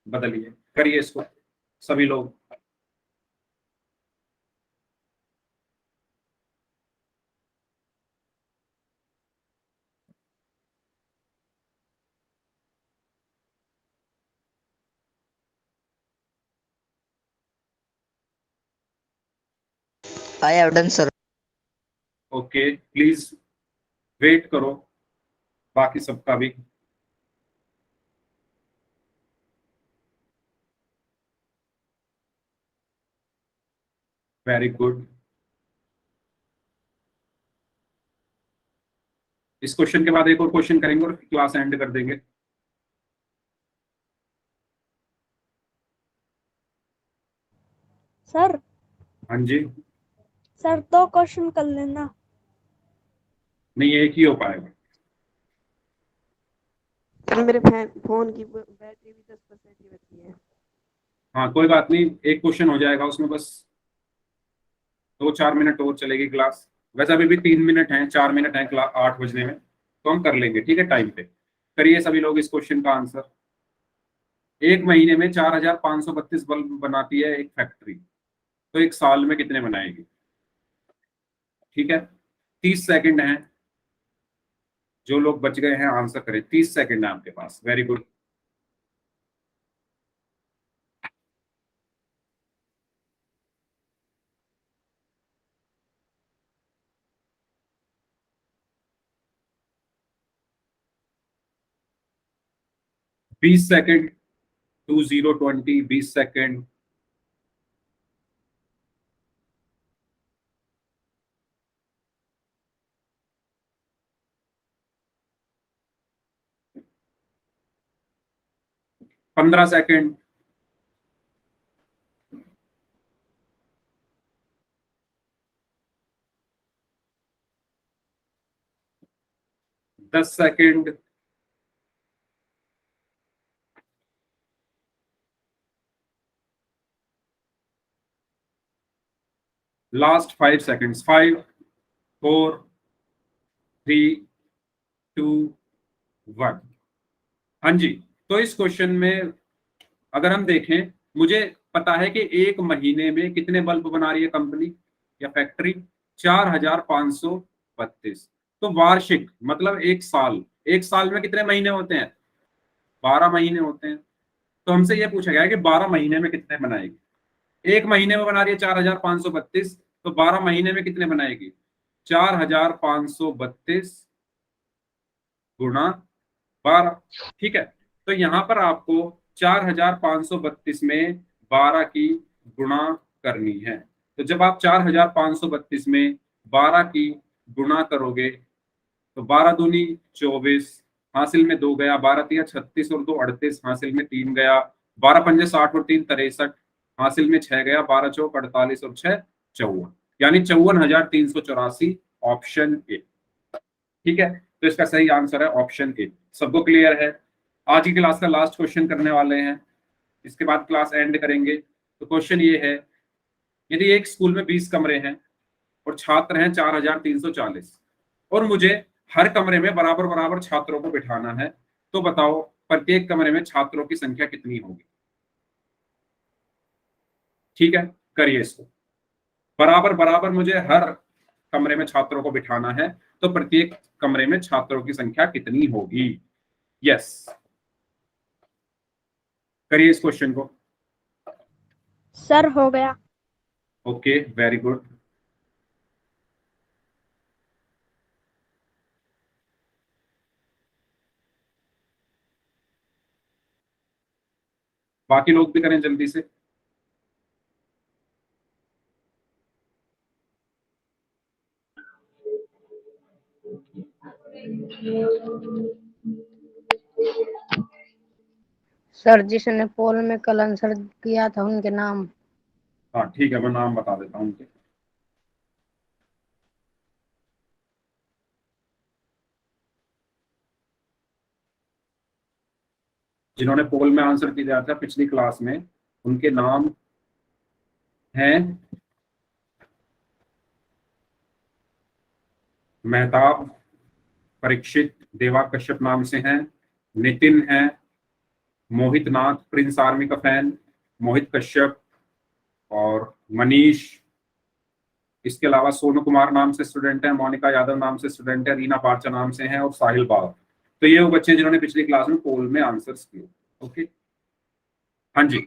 बदलिए, करिए इसको सभी लोग। I have done sir. Okay, please wait करो बाकी सबका भी। Very good. इस क्वेश्चन के बाद एक और क्वेश्चन करेंगे और क्लास एंड कर देंगे। सर हाँ जी। सर 2 क्वेश्चन कर लेना। नहीं, एक ही हो पाएगा। सर मेरे फोन की बैटरी भी 10% ही बची है। हाँ, कोई बात नहीं, एक क्वेश्चन हो जाएगा उसमें, बस 2-4 मिनट और चलेगी क्लास। वैसे अभी भी 3 मिनट हैं, 4 मिनट हैं क्लास 8 बजने में, तो हम कर लेंगे। ठीक है, टाइम पे करिए सभी लोग इस क्वेश्चन का आंसर। एक महीने में 4532 बल्ब बनाती है एक फैक्ट्री, तो एक साल में कितने बनाएगी? ठीक है, 30 सेकंड हैं। जो लोग बच गए हैं आंसर करें, 30 सेकंड है आपके पास। Very good. बीस सेकंड, 2020, 20 सेकंड। पंद्रह सेकंड। 10 सेकंड। Last 5 seconds. 5, 4, 3, 2, 1। हाँ जी, तो इस क्वेश्चन में अगर हम देखें, मुझे पता है कि एक महीने में कितने बल्ब बना रही है कंपनी या फैक्ट्री? 4532। तो वार्षिक मतलब एक साल, एक साल में कितने महीने होते हैं? 12 महीने होते हैं। तो हमसे यह पूछा गया है कि 12 महीने में कितने बनाएगी? एक महीने में बना रही है 4532, तो 12 महीने में कितने बनाएगी? 4532 गुणा 12। ठीक है, तो यहां पर आपको 4532 में 12 की गुणा करनी है। तो जब आप 4532 में 12 की गुणा करोगे तो 12 दूनी 24, हासिल में 2 गया, 12 तिया 36 और 2 38, हासिल में 3 गया, 12 पंजे 60 और 3 63, हासिल में 6 गया, 12 चौक 48 और 6 54, यानी 54,384। Option A. ठीक है, तो इसका सही आंसर है ऑप्शन ए। सबको क्लियर है? आज की क्लास का लास्ट क्वेश्चन करने वाले हैं, इसके बाद क्लास एंड करेंगे। तो क्वेश्चन ये है, यदि एक स्कूल में 20 कमरे हैं और छात्र हैं 4340, और मुझे हर कमरे में बराबर बराबर छात्रों को बिठाना है, तो बताओ प्रत्येक कमरे में छात्रों की संख्या कितनी होगी? ठीक है, करिए इसको। बराबर बराबर मुझे हर कमरे में छात्रों को बिठाना है, तो प्रत्येक कमरे में छात्रों की संख्या कितनी होगी? यस, करिए इस क्वेश्चन को। सर हो गया। Okay, very good. बाकी लोग भी करें जल्दी से। सर जिसने पोल में कल आंसर किया था उनके नाम। हाँ ठीक है, मैं नाम बता देता हूँ उनके। जिन्होंने पोल में आंसर किया था पिछली क्लास में, उनके नाम हैं मेहताब, परीक्षित, देवा कश्यप नाम से हैं, नितिन है, मोहित नाथ प्रिंस आर्मी का फैन, मोहित कश्यप और मनीष। इसके अलावा सोनू कुमार नाम से स्टूडेंट है, मोनिका यादव नाम से स्टूडेंट है, रीना पार्चा नाम से हैं और साहिल बाग। तो ये वो बच्चे जिन्होंने पिछली क्लास में पोल में आंसर्स किए। ओके, हाँ जी,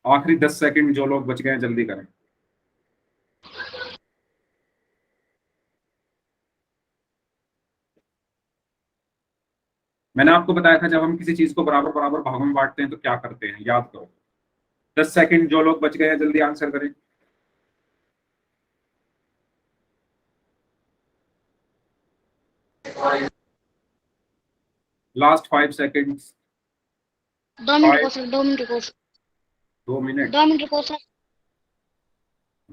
आखिरी 10 सेकंड, जो लोग बच गए हैं जल्दी करें। मैंने आपको बताया था जब हम किसी चीज को बराबर बराबर भागों में बांटते हैं तो क्या करते हैं, याद करो। 10 सेकंड, जो लोग बच गए हैं जल्दी आंसर करें। Last 5 seconds. 2 मिनट को सर, 2 मिनट को 2 मिनट, 2 मिनट को सर।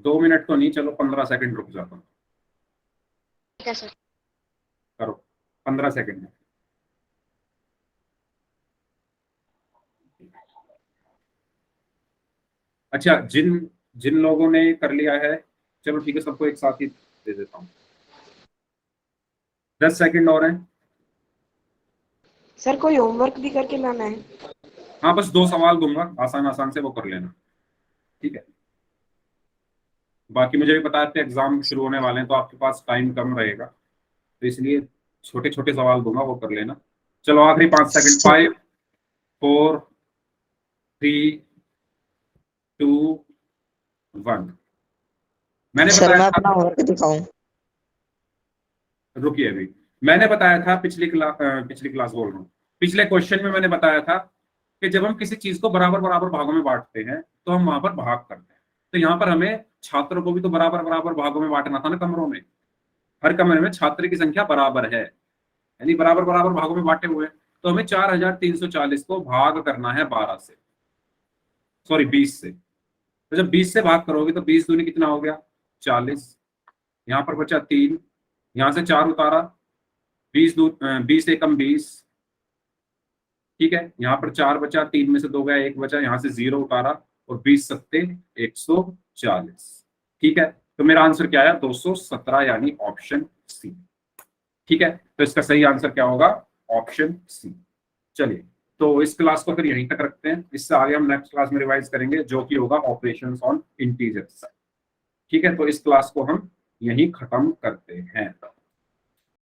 2 मिनट तो नहीं, चलो 15 सेकंड रुक जाता हूँ। ठीक है सर। करो 15 सेकंड में। अच्छा, जिन जिन लोगों ने कर लिया है, चलो ठीक है, सबको एक साथ ही दे देता हूँ। 10 सेकंड और हैं। सर कोई होमवर्क भी करके लाना है? हाँ, बस 2 सवाल दूंगा, आसान आसान से, वो कर लेना, ठीक है। बाकी मुझे भी पता है एग्जाम शुरू होने वाले हैं तो आपके पास टाइम कम रहेगा, तो इसलिए छोटे छोटे सवाल दूंगा, वो कर लेना। चलो आखिरी 5 सेकंड। 5 4 3 2 1। मैंने सर मैं बताया अपना था, वर्क दिखाऊं? रुकिए अभी, मैंने बताया था पिछली क्लास बोल रहा हूँ, पिछले क्वेश्चन में मैंने बताया था कि जब हम किसी चीज को बराबर बराबर भागों में बांटते हैं तो हम वहां पर भाग करते हैं। तो यहाँ पर हमें छात्रों को भी तो बराबर बराबर भागों में बांटना था ना कमरों में। हर कमरे में छात्र की संख्या बराबर है, यानी बराबर बराबर भागों में बांटे हुए हैं। तो हमें 4340 को भाग करना है 12 से, सॉरी 20 से। तो जब 20 से भाग करोगे तो 20 दूनी कितना हो गया, 40। यहाँ पर बचा 3, यहाँ से 4 उतारा, 20 एकम 20, ठीक है। यहाँ पर 4 बचा, 3 में से 2 गया, 1 बचा, यहाँ से 0 उतारा और 20 सत्ते 140, ठीक है। तो मेरा आंसर क्या है, 217, यानी ऑप्शन सी, ठीक है। तो इसका सही आंसर क्या होगा, ऑप्शन सी। चलिए, तो इस क्लास को फिर यहीं तक रखते हैं, इससे आगे हम नेक्स्ट क्लास में रिवाइज करेंगे जो कि होगा ऑपरेशंस ऑन इंटीजर्स, ठीक है। तो इस क्लास को हम यहीं खत्म करते हैं।